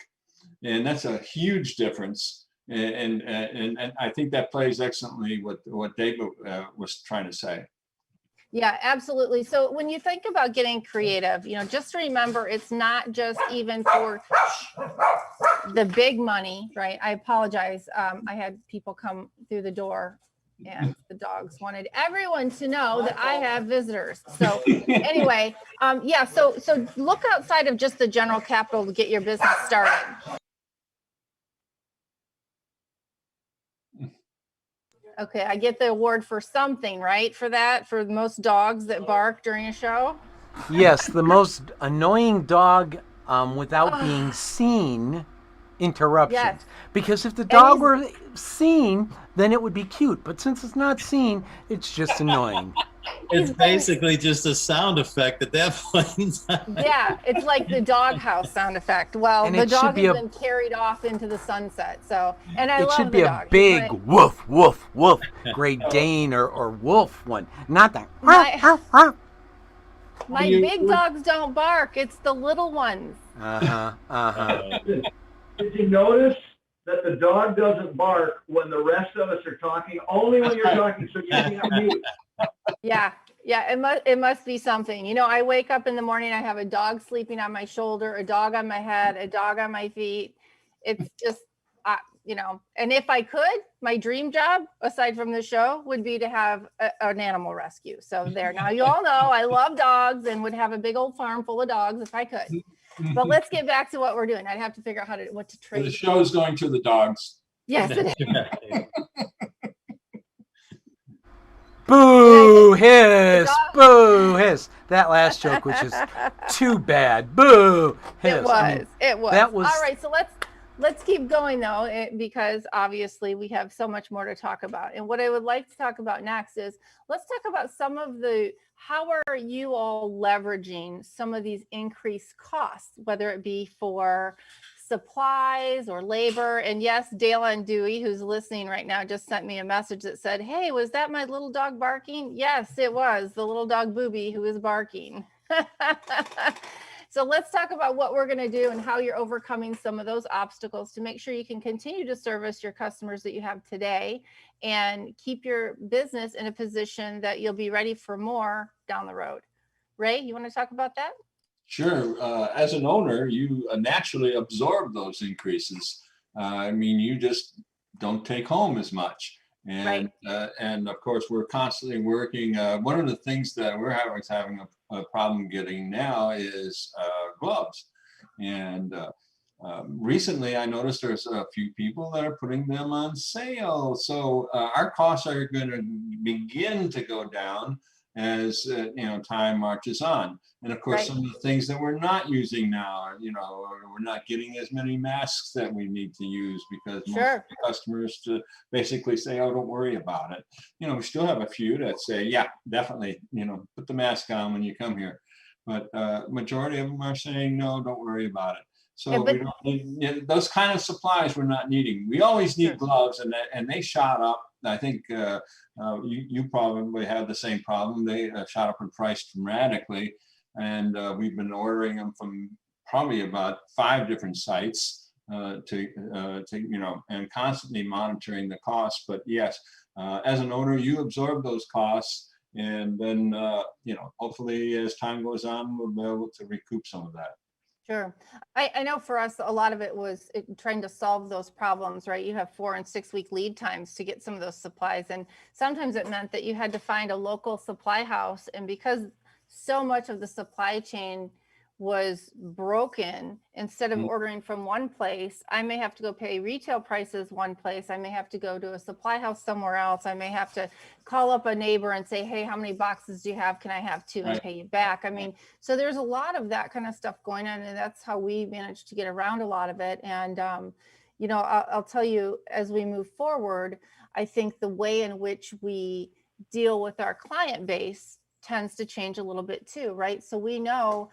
And that's a huge difference. And I think that plays excellently what David was trying to say. Yeah, absolutely. So when you think about getting creative, just remember it's not just even for the big money, right? I apologize. I had people come through the door and the dogs wanted everyone to know that I have visitors. So anyway, yeah, so look outside of just the general capital to get your business started. Okay, I get the award for something, right? For that, for the most dogs that bark during a show. Yes, the most annoying dog without being seen interruptions. Yes. Because if the dog were seen, then it would be cute. But since it's not seen, it's just annoying. It's basically just a sound effect at that point. Yeah, it's like the doghouse sound effect. Well, And the it should dog be has a- been carried off into the sunset. So, and I It love should the be a dog. He's big woof, woof, woof, Great Dane or wolf one. Not that. my big dogs don't bark. It's the little ones. Did you notice that the dog doesn't bark when the rest of us are talking? Only when you're talking, so you can't mute. Yeah, it must be something. I wake up in the morning, I have a dog sleeping on my shoulder, a dog on my head, a dog on my feet. It's just, and if I could, my dream job, aside from the show, would be to have an animal rescue. So there. Now you all know I love dogs and would have a big old farm full of dogs if I could. But let's get back to what we're doing. I'd have to figure out what to trade. The show's going to the dogs. Yes, it is. Boo hiss, boo hiss. That last joke was just too bad. Boo hiss. It was. That was all right. So let's keep going though, because obviously we have so much more to talk about. And what I would like to talk about next is let's talk about how are you all leveraging some of these increased costs, whether it be for supplies or labor. And yes, Dale and Dewey, who's listening right now, just sent me a message that said, hey, was that my little dog barking? Yes, it was the little dog Booby who is barking. So let's talk about what we're going to do and how you're overcoming some of those obstacles to make sure you can continue to service your customers that you have today and keep your business in a position that you'll be ready for more down the road. Ray, you want to talk about that? Sure. As an owner, you naturally absorb those increases. You just don't take home as much. And and of course, we're constantly working. One of the things that we're having a problem getting now is gloves. And recently, I noticed there's a few people that are putting them on sale. So our costs are going to begin to go down as time marches on. And of course, some of the things that we're not using now are, we're not getting as many masks that we need to use because most of the customers to basically say, oh, don't worry about it. We still have a few that say, yeah, definitely, put the mask on when you come here. But majority of them are saying, no, don't worry about it. So we don't need those kind of supplies we're not needing. We always need gloves, and they shot up. I think you probably have the same problem. They shot up in price dramatically, and we've been ordering them from probably about 5 different sites and constantly monitoring the costs. But yes, as an owner, you absorb those costs, and then hopefully as time goes on, we'll be able to recoup some of that. Sure. I know for us, a lot of it was trying to solve those problems, right? You have 4 and 6 week lead times to get some of those supplies. And sometimes it meant that you had to find a local supply house. And because so much of the supply chain was broken, instead of ordering from one place, I may have to go pay retail prices one place. I may have to go to a supply house somewhere else. I may have to call up a neighbor and say, hey, how many boxes do you have? Can I have 2 and pay you back? So there's a lot of that kind of stuff going on, and that's how we managed to get around a lot of it. And I'll tell you, as we move forward, I think the way in which we deal with our client base tends to change a little bit too, right? So we know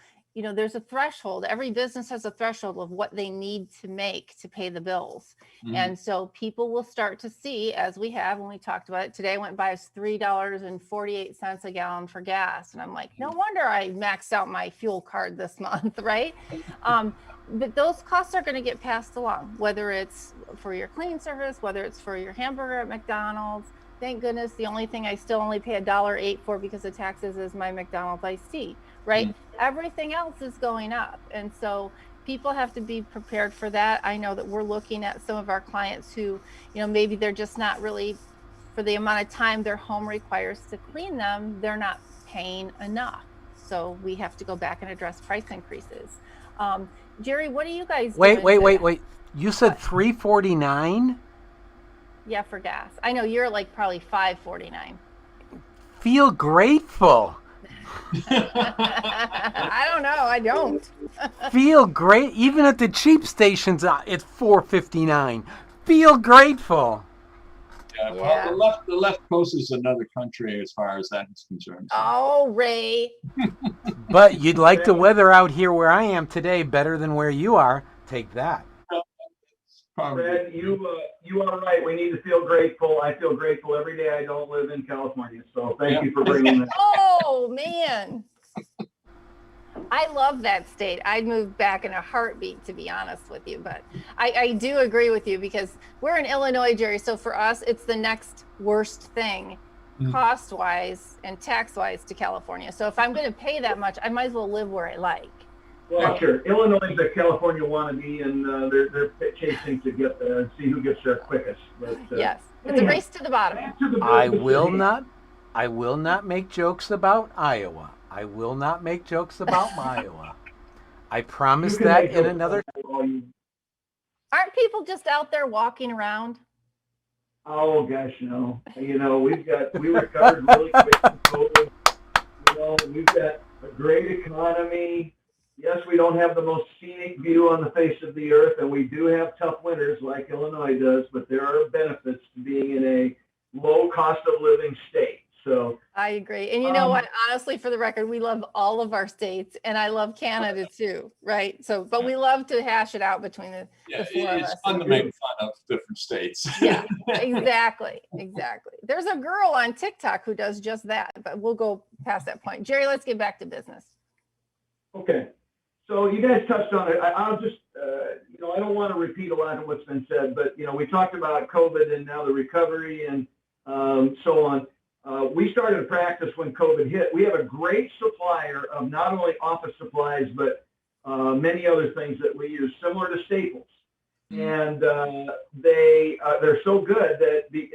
there's a threshold. Every business has a threshold of what they need to make to pay the bills. And so people will start to see, as we have when we talked about it today, I went by as $3.48 a gallon for gas. And I'm like, no wonder I maxed out my fuel card this month, right? But those costs are going to get passed along, whether it's for your cleaning service, whether it's for your hamburger at McDonald's. thank goodness the only thing I still only pay $1.08 for because of taxes is my McDonald's iced tea, right? Everything else is going up. And so people have to be prepared for that. I know that we're looking at some of our clients who, maybe they're just not really, for the amount of time their home requires to clean them, they're not paying enough. So we have to go back and address price increases. Jerry, what are you guys doing? Wait. You said $3.49? Yeah, for gas. I know you're like probably $5.49. Feel grateful. I don't know. I don't. Feel great. Even at the cheap stations, it's $4.59. Feel grateful. Yeah, well, the left coast is another country as far as that is concerned. So. Oh, Ray. But you'd like the weather out here where I am today better than where you are. Take that. Fred, you are right. We need to feel grateful. I feel grateful every day I don't live in California. So thank you for bringing that. Oh, man. I love that state. I'd move back in a heartbeat, to be honest with you. But I do agree with you because we're in Illinois, Jerry. So for us, it's the next worst thing cost-wise and tax-wise to California. So if I'm going to pay that much, I might as well live where I like. Well, sure. Illinois is a California wannabe, and they're chasing to get there and see who gets there quickest. But, yes, it's a race to the bottom. I will not make jokes about Iowa. I will not make jokes about Iowa. I promise that in another. Aren't people just out there walking around? Oh gosh, no. We recovered really quick from COVID. We've got a great economy. Yes, we don't have the most scenic view on the face of the earth, and we do have tough winters like Illinois does, but there are benefits to being in a low cost of living state. So I agree. And you know what? Honestly, for the record, we love all of our states, and I love Canada too, right? So, but we love to hash it out between the four of us. It's fun to make fun of different states. Yeah, exactly. There's a girl on TikTok who does just that, but we'll go past that point. Jerry, let's get back to business. Okay. So you guys touched on it. I'll just, I don't want to repeat a lot of what's been said, but, we talked about COVID and now the recovery and so on. We started a practice when COVID hit. We have a great supplier of not only office supplies, but many other things that we use, similar to Staples. And they're so good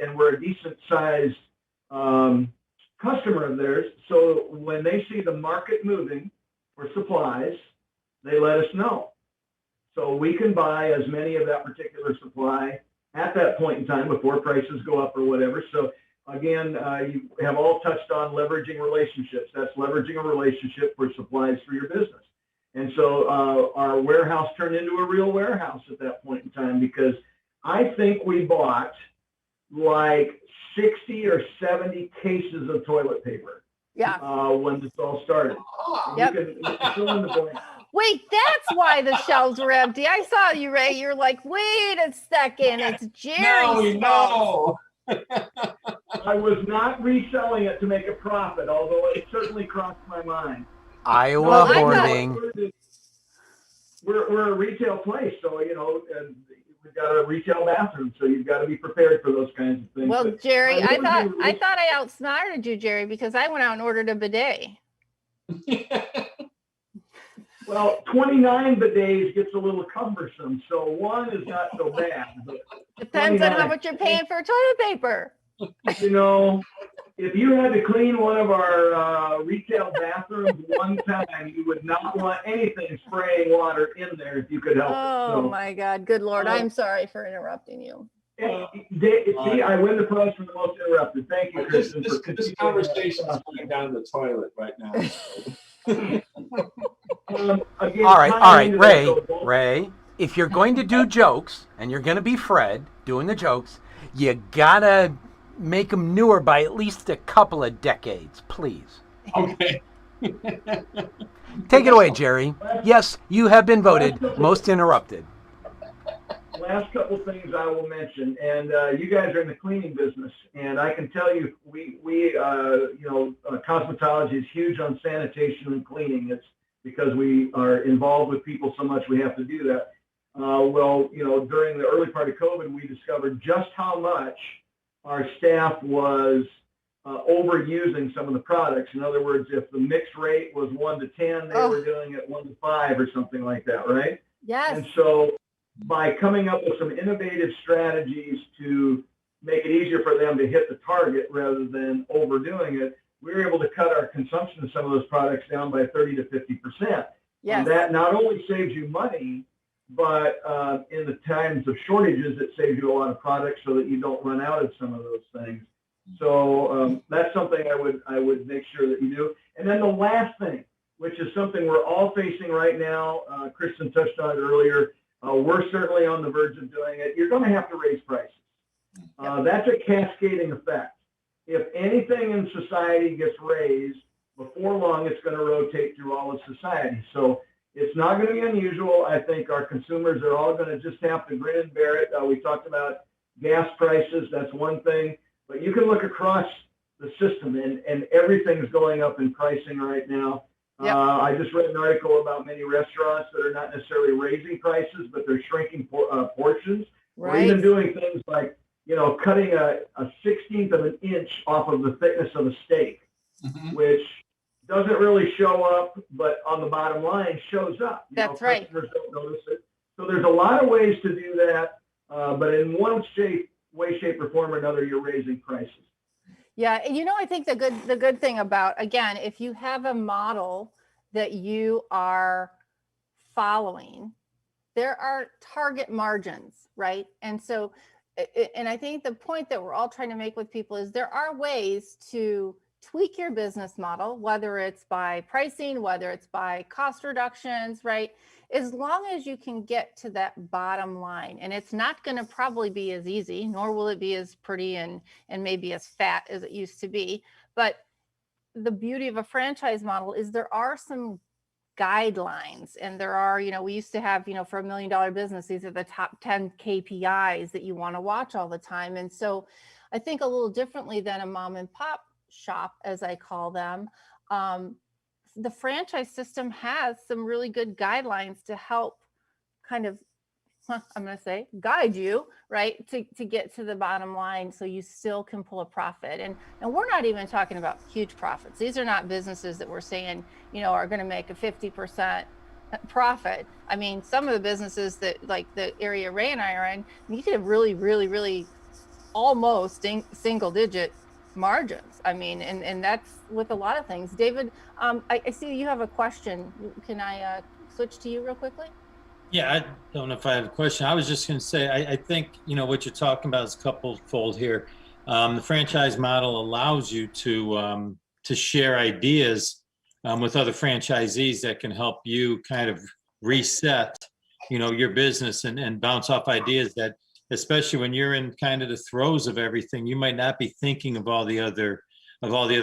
and we're a decent sized customer of theirs. So when they see the market moving for supplies, they let us know. So we can buy as many of that particular supply at that point in time before prices go up or whatever. So again, you have all touched on leveraging relationships. That's leveraging a relationship for supplies for your business. And so our warehouse turned into a real warehouse at that point in time because I think we bought like 60 or 70 cases of toilet paper. Yeah. When this all started. Yep. You can fill in the blank. Wait, that's why the shelves were empty. I saw you, Ray. You're like, wait a second, it's Jerry's No. I was not reselling it to make a profit, although it certainly crossed my mind. Iowa hoarding. We're a retail place, so we've got a retail bathroom, so you've got to be prepared for those kinds of things. Well, but Jerry, I thought I outsmarted you, Jerry, because I went out and ordered a bidet. Well, 29 bidets gets a little cumbersome, so one is not so bad. But depends on how much you're paying for toilet paper. If you had to clean one of our retail bathrooms one time, you would not want anything spraying water in there if you could help it. My God. Good Lord. I'm sorry for interrupting you. See, I win the prize for the most interrupted. Thank you, Kristen. This conversation is going down the toilet right now. Again, All right, Ray, if you're going to do jokes and you're going to be Fred doing the jokes, you gotta make them newer by at least a couple of decades, please. Okay. Take it away, Jerry. Yes, you have been voted most interrupted. Last couple things I will mention, and you guys are in the cleaning business, and I can tell you, cosmetology is huge on sanitation and cleaning. It's because we are involved with people so much we have to do that. During the early part of COVID, we discovered just how much our staff was overusing some of the products. In other words, if the mix rate was 1 to 10, they were doing it 1 to 5 or something like that, right? Yes. And so by coming up with some innovative strategies to make it easier for them to hit the target rather than overdoing it, we were able to cut our consumption of some of those products down by 30 to 50%. Yes. And that not only saves you money, but in the times of shortages, it saves you a lot of products so that you don't run out of some of those things. So that's something I would make sure that you do. And then the last thing, which is something we're all facing right now, Kristen touched on it earlier, we're certainly on the verge of doing it. You're going to have to raise prices. That's a cascading effect. If anything in society gets raised, before long, it's going to rotate through all of society. So it's not going to be unusual. I think our consumers are all going to just have to grin and bear it. We talked about gas prices. That's one thing. But you can look across the system, and everything's going up in pricing right now. Yep. I just read an article about many restaurants that are not necessarily raising prices, but they're shrinking portions. Right. Or even doing things like, cutting a 1/16 of an inch off of the thickness of a steak, which doesn't really show up, but on the bottom line shows up. That's right. Customers don't notice it. So there's a lot of ways to do that, but in one way, shape, or form or another, you're raising prices. Yeah, I think the good thing about, again, if you have a model that you are following, there are target margins, right? And so, and I think the point that we're all trying to make with people is there are ways to tweak your business model, whether it's by pricing, whether it's by cost reductions, right? As long as you can get to that bottom line. And it's not going to probably be as easy, nor will it be as pretty and maybe as fat as it used to be. But the beauty of a franchise model is there are some guidelines, and there are, we used to have, for $1 million business, these are the top 10 KPIs that you want to watch all the time. And so I think a little differently than a mom and pop shop, as I call them, the franchise system has some really good guidelines to help kind of, I'm going to say, guide you, right, to get to the bottom line so you still can pull a profit. And we're not even talking about huge profits. These are not businesses that we're saying, are going to make a 50% profit. I mean, some of the businesses that, like the area Ray and I are in, you could have really, really, really almost single digit margins. I mean, and that's with a lot of things. David, I see you have a question. Can I switch to you real quickly? Yeah, I don't know if I have a question. I was just going to say, I think, what you're talking about is couple-fold here. The franchise model allows you to share ideas with other franchisees that can help you kind of reset, your business and bounce off ideas that, especially when you're in kind of the throes of everything, you might not be thinking of all the other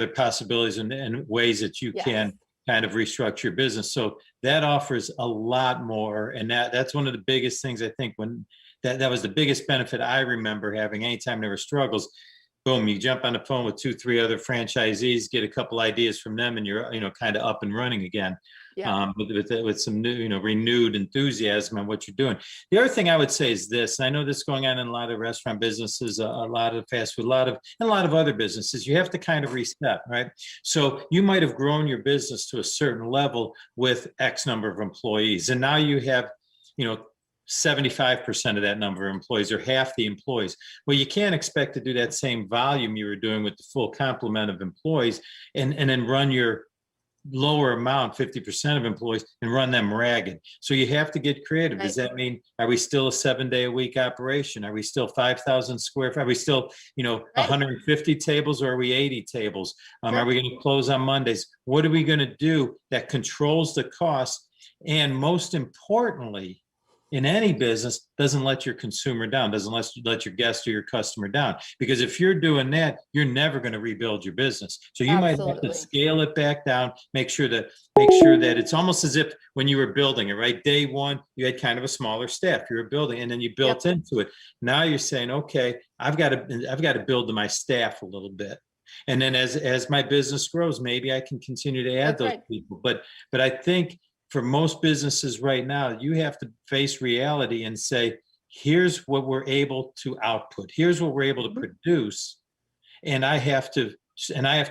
possibilities and ways that you can kind of restructure your business. So that offers a lot more. And that's one of the biggest things, I think, when that was the biggest benefit I remember having. Anytime there were struggles, boom, you jump on the phone with 2-3 other franchisees, get a couple ideas from them, and you're, kind of up and running again. With some new, renewed enthusiasm on what you're doing. The other thing I would say is this, and I know this is going on in a lot of restaurant businesses, a lot of fast food, and a lot of other businesses. You have to kind of reset, right? So you might have grown your business to a certain level with X number of employees, and now you have, 75% of that number of employees, or half the employees. Well, you can't expect to do that same volume you were doing with the full complement of employees and then run your lower amount, 50% of employees, and run them ragged. So you have to get creative. Right. Does that mean, are we still a 7-day-a-week operation? Are we still 5,000 square feet? Are we still, 150 tables, or are we 80 tables? Are we going to close on Mondays? What are we going to do that controls the cost? And most importantly, in any business, doesn't let your consumer down, doesn't let your guest or your customer down. Because if you're doing that, you're never going to rebuild your business. So you might have to scale it back down, make sure that it's almost as if when you were building it, right? Day one, you had kind of a smaller staff. You were building, and then you built into it. Now you're saying, okay, I've got to build to my staff a little bit. And then as my business grows, maybe I can continue to add those people. But I think for most businesses right now, you have to face reality and say, here's what we're able to output. Here's what we're able to produce. And I have to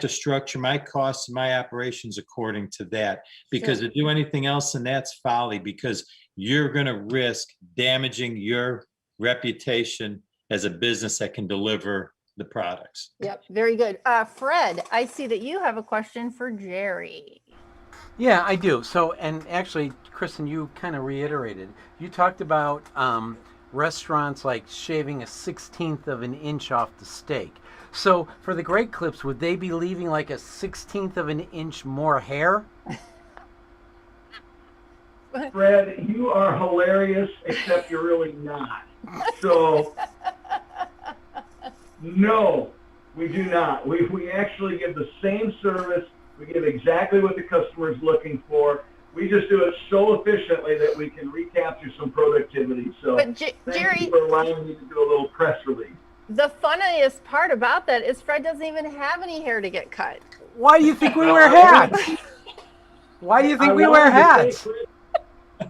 structure my costs and my operations according to that, because Sure. to do anything else, and that's folly, because you're going to risk damaging your reputation as a business that can deliver the products. Yep, very good. Fred, I see that you have a question for Jerry. Yeah, I do. So, and actually, Kristen, you kind of reiterated. You talked about restaurants like shaving a 16th of an inch off the steak. So, for the Great Clips, would they be leaving like a 16th of an inch more hair? Fred, you are hilarious, except you're really not. So, no, we do not. We actually give the same service. We give exactly what the customer is looking for. We just do it so efficiently that we can recapture some productivity. So, But thank Jerry, you for allowing me to do a little press release. the funniest part about that is Fred doesn't even have any hair to get cut. Why do you think we wear hats? Why do you think we wear hats?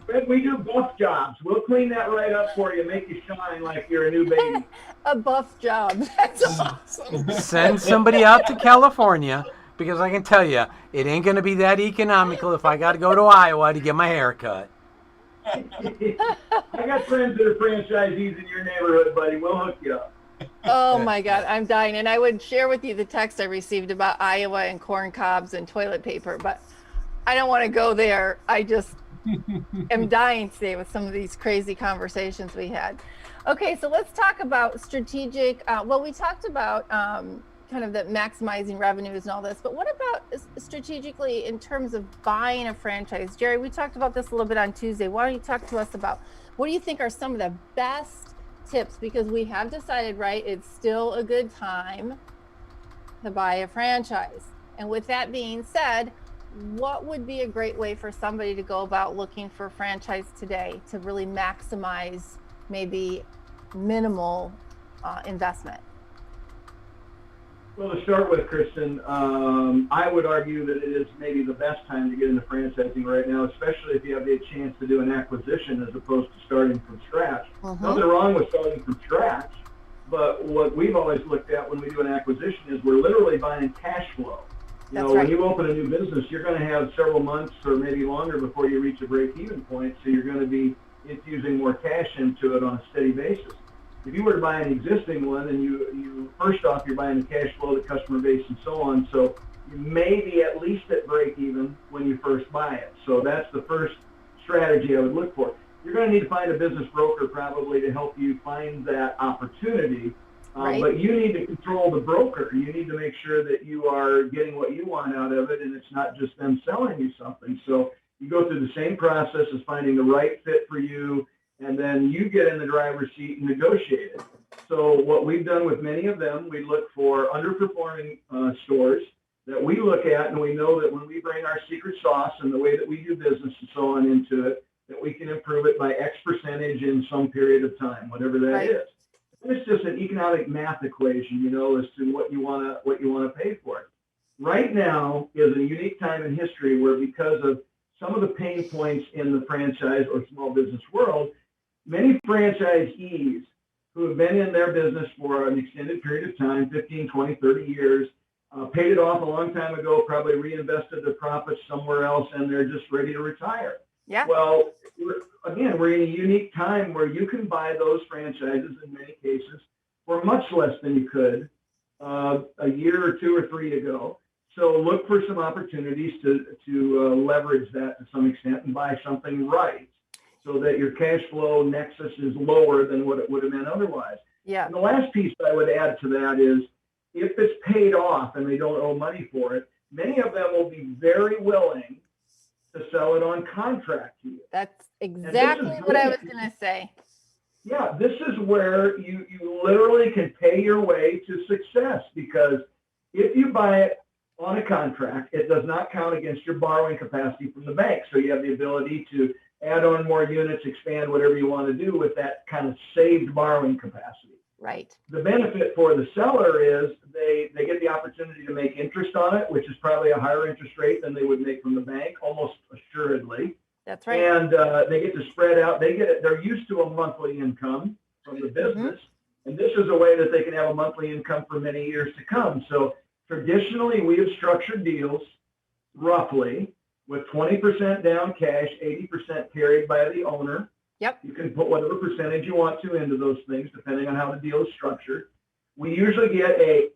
Fred, we do buff jobs. We'll clean that right up for you, make you shine like you're a new baby. A buff job. That's awesome. Send somebody out to California, because I can tell you, it ain't going to be that economical if I got to go to Iowa to get my hair cut. I got friends that are franchisees in your neighborhood, buddy. We'll hook you up. Oh my God, I'm dying. And I would share with you the text I received about Iowa and corn cobs and toilet paper, but I don't want to go there. I just am dying today with some of these crazy conversations we had. Okay, so let's talk about strategic. Well, we talked about kind of the maximizing revenues and all this, but what about strategically in terms of buying a franchise? Jerry, we talked about this a little bit on Tuesday. Why don't you talk to us about what do you think are some of the best tips? Because we have decided, right, it's still a good time to buy a franchise. And with that being said, what would be a great way for somebody to go about looking for a franchise today to really maximize maybe minimal investment? Well, to start with, Kristen, I would argue that it is maybe the best time to get into franchising right now, especially if you have the chance to do an acquisition as opposed to starting from scratch. Nothing wrong with starting from scratch, but what we've always looked at when we do an acquisition is we're literally buying cash flow. You know, when you open a new business, you're going to have several months or maybe longer before you reach a break-even point, so you're going to be infusing more cash into it on a steady basis. If you were to buy an existing one, and you first off, you're buying the cash flow, the customer base, and so on, so you may be at least at break-even when you first buy it. So that's the first strategy I would look for. You're going to need to find a business broker probably to help you find that opportunity. But you need to control the broker. You need to make sure that you are getting what you want out of it, and it's not just them selling you something. So you go through the same process as finding the right fit for you, and then you get in the driver's seat and negotiate it. So what we've done with many of them, we look for underperforming stores that we look at, and we know that when we bring our secret sauce and the way that we do business and so on into it, that we can improve it by X percentage in some period of time, whatever that is. It's just an economic math equation, you know, as to what you want to pay for it. Right now is a unique time in history where, because of some of the pain points in the franchise or small business world, many franchisees who have been in their business for an extended period of time, 15, 20, 30 years, paid it off a long time ago, probably reinvested their profits somewhere else, and they're just ready to retire. Yeah. Well, we're in a unique time where you can buy those franchises in many cases for much less than you could a year or two or three ago. So look for some opportunities to leverage that to some extent and buy something right, so that your cash flow nexus is lower than what it would have been otherwise. Yeah. And the last piece I would add to that is, if it's paid off and they don't owe money for it, many of them will be very willing to sell it on contract to you. That's exactly what I was going to say. Yeah, this is where you literally can pay your way to success, because if you buy it on a contract, it does not count against your borrowing capacity from the bank. So you have the ability to add on more units, expand whatever you want to do with that kind of saved borrowing capacity. Right. The benefit for the seller is they get the opportunity to make interest on it, which is probably a higher interest rate than they would make from the bank, almost assuredly. That's right. And they get to spread out. They're used to a monthly income from the business, and this is a way that they can have a monthly income for many years to come. So traditionally, we have structured deals roughly with 20% down cash, 80% carried by the owner. Yep. You can put whatever percentage you want to into those things, depending on how the deal is structured. We usually get a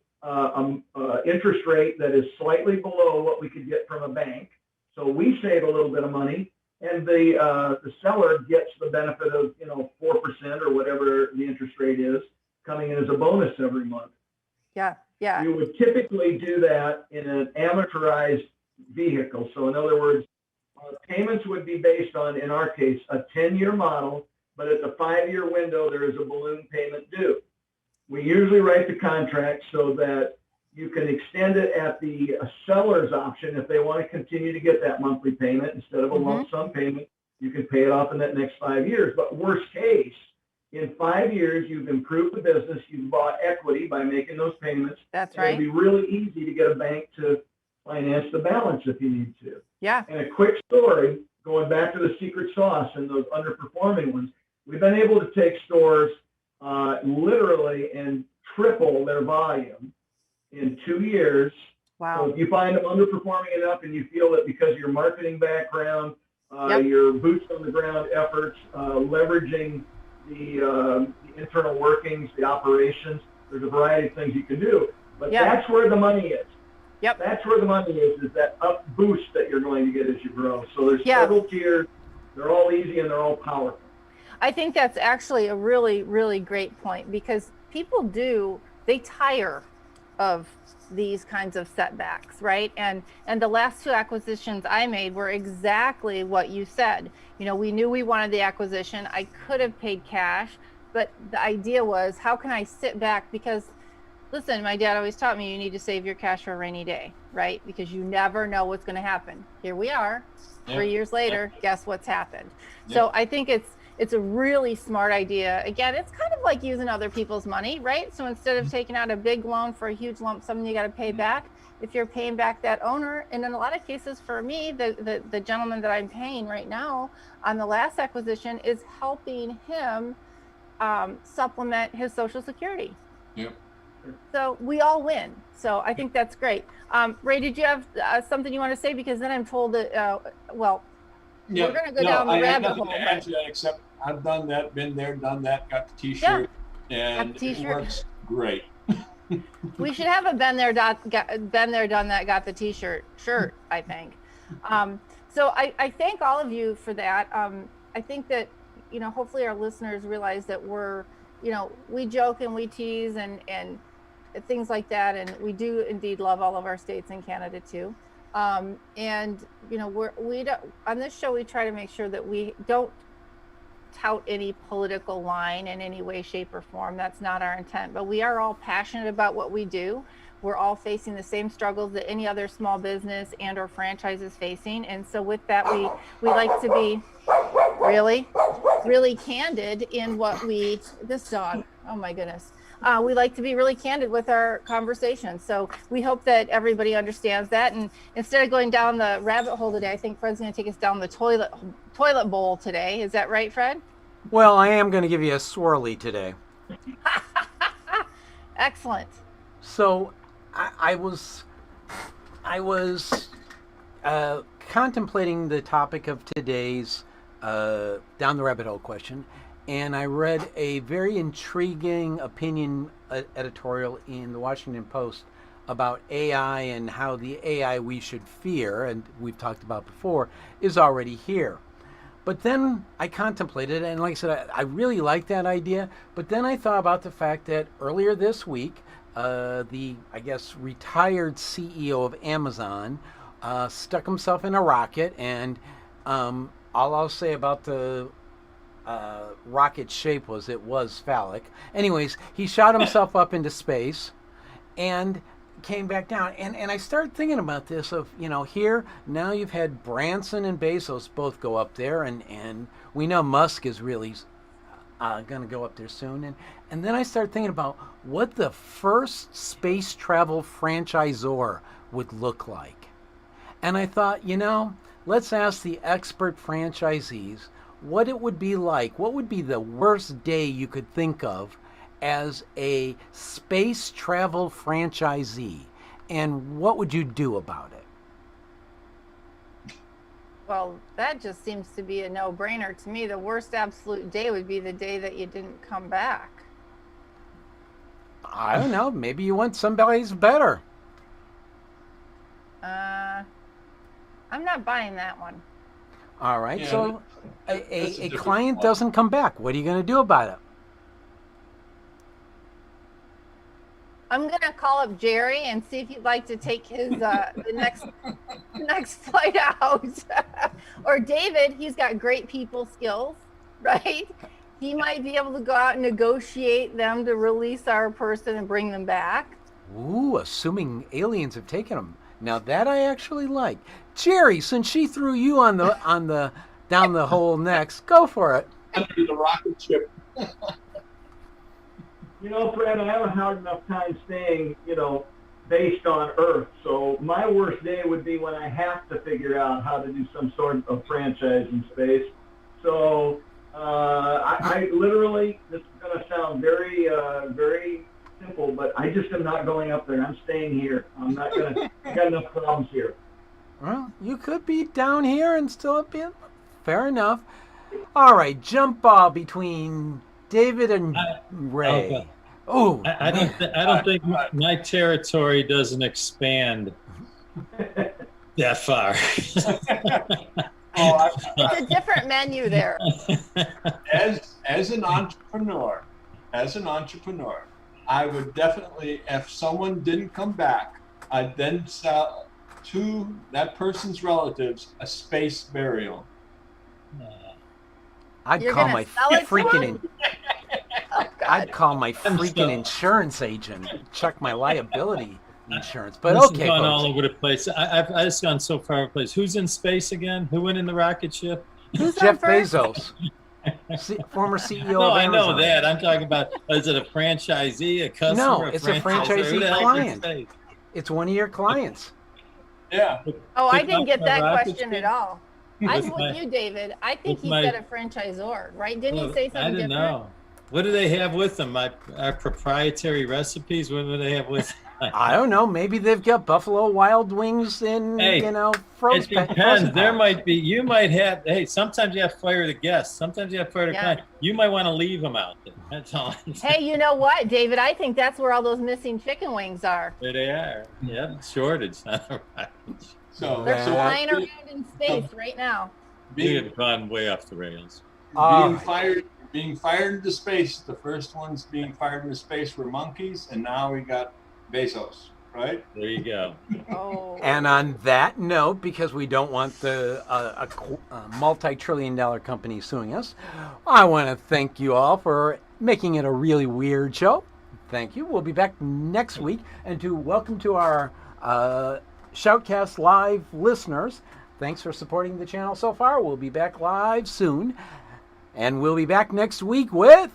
interest rate that is slightly below what we could get from a bank. So we save a little bit of money, and the seller gets the benefit of 4% or whatever the interest rate is coming in as a bonus every month. Yeah. Yeah. You would typically do that in an amortized vehicle. So in other words, payments would be based on, in our case, a 10-year model, but at the 5-year window, there is a balloon payment due. We usually write the contract so that you can extend it at the seller's option. If they want to continue to get that monthly payment instead of a lump sum payment, you can pay it off in that next 5 years. But worst case, in 5 years, you've improved the business, you've bought equity by making those payments. That's right. It'd be really easy to get a bank to finance the balance if you need to. Yeah. And a quick story, going back to the secret sauce and those underperforming ones, we've been able to take stores literally and triple their volume in 2 years. Wow. So if you find them underperforming enough and you feel that because of your marketing background, Yep. your boots on the ground efforts, leveraging the internal workings, the operations, there's a variety of things you can do. But Yeah. that's where the money is. Yep. That's where the money is that up boost that you're going to get as you grow. So there's Yeah. several tiers. They're all easy and they're all powerful. I think that's actually a really, really great point, because people they tire of these kinds of setbacks, right? And the last 2 acquisitions I made were exactly what you said. We knew we wanted the acquisition. I could have paid cash, but the idea was, how can I sit back? Because listen, my dad always taught me you need to save your cash for a rainy day, right? Because you never know what's going to happen. Here we are, 3 years later, guess what's happened? So I think it's a really smart idea. Again, it's kind of like using other people's money, right? So instead of taking out a big loan for a huge lump sum you got to pay back, if you're paying back that owner, and in a lot of cases for me, the gentleman that I'm paying right now on the last acquisition is helping him supplement his Social Security. Yep. So we all win. So I think that's great. Ray, did you have something you want to say? Because then I'm told that, we're going to go down the I rabbit have hole. nothing to add to that, except I've done that, been there, done that, got the T-shirt, and it works great. We should have a been there, done that, got the T-shirt shirt, I think. So I thank all of you for that. I think that, hopefully our listeners realize that we joke and we tease and things like that. And we do indeed love all of our states and Canada too. And we don't, on this show, we try to make sure that we don't tout any political line in any way, shape, or form. That's not our intent, but we are all passionate about what we do. We're all facing the same struggles that any other small business and or franchise is facing. And so with that, we like to be really candid in this dog, oh my goodness. We like to be really candid with our conversation. So we hope that everybody understands that. And instead of going down the rabbit hole today, I think Fred's going to take us down the toilet bowl today. Is that right, Fred? Well, I am going to give you a swirly today. Excellent. So I was contemplating the topic of today's down the rabbit hole question, and I read a very intriguing opinion editorial in the Washington Post about AI and how the AI we should fear, and we've talked about before, is already here. But then I contemplated, and like I said, I really like that idea, but then I thought about the fact that earlier this week, the, I guess, retired CEO of Amazon stuck himself in a rocket, and all I'll say about the rocket shape was it was phallic. Anyways, he shot himself up into space and came back down. And I started thinking about this of, here, now you've had Branson and Bezos both go up there, and we know Musk is really going to go up there soon. And then I started thinking about what the first space travel franchisor would look like. And I thought, let's ask the expert franchisees what it would be like. What would be the worst day you could think of as a space travel franchisee? And what would you do about it? Well, that just seems to be a no-brainer to me. The worst absolute day would be the day that you didn't come back. I don't know. Maybe you want somebody's better. I'm not buying that one. All right. Yeah, So that's a a different client one. doesn't come back. What are you going to do about it? I'm gonna call up Jerry and see if he'd like to take his the next flight out. Or David, he's got great people skills, right? He might be able to go out and negotiate them to release our person and bring them back. Ooh, assuming aliens have taken them. Now that I actually like. Jerry, since she threw you on the down the hole next, go for it. Under the rocket ship. You know, Fred, I have a hard enough time staying, based on Earth. So my worst day would be when I have to figure out how to do some sort of franchise in space. So I literally, this is going to sound very, very simple, but I just am not going up there. I'm staying here. I'm not going to, I got enough problems here. Well, you could be down here and still be. Fair enough. All right, jump ball between David and Ray. Okay. Oh, I don't think my territory doesn't expand that far. It's a different menu there. As an entrepreneur, I would definitely, if someone didn't come back, I'd then sell to that person's relatives a space burial. I'd You're call gonna my sell it to freaking. him? Oh, God. I'd call my I'm freaking so- insurance agent. Check my liability insurance. But This has okay, gone all folks. over the place. I just gone so far over the place. Who's in space again? Who went in the rocket ship? Who's on Jeff first? Bezos, former CEO No, of I know Amazon. that. I'm talking about, is it a franchisee, a customer? No, it's a franchisee Who the hell's in client. space? It's one of your clients. Yeah. Oh, I Pick didn't up get my that rocket question ship? at all. I'm With with my- you, David. I think with he my- said a franchisor, right? Didn't he say something I didn't different? know. What do they have with them? Our proprietary recipes? What do they have with them? I don't know. Maybe they've got Buffalo Wild Wings in, Hey, frozen. It depends. You might have, hey, sometimes you have to fire the guests. Sometimes you have to fire the Yeah. client. You might want to leave them out there. That's all I'm saying. Hey, you know what, David? I think that's where all those missing chicken wings are. There they are. Yeah, shortage. Not a rocket. So, They're So, flying around in space right now. We being, have gone way off the rails. being fired into space, the first ones being fired into space were monkeys, and now we got Bezos, right? There you go. Oh. And on that note, because we don't want the a multi-trillion-dollar company suing us, I want to thank you all for making it a really weird show. Thank you. We'll be back next week, and to welcome to our Shoutcast Live listeners. Thanks for supporting the channel so far. We'll be back live soon, and we'll be back next week with.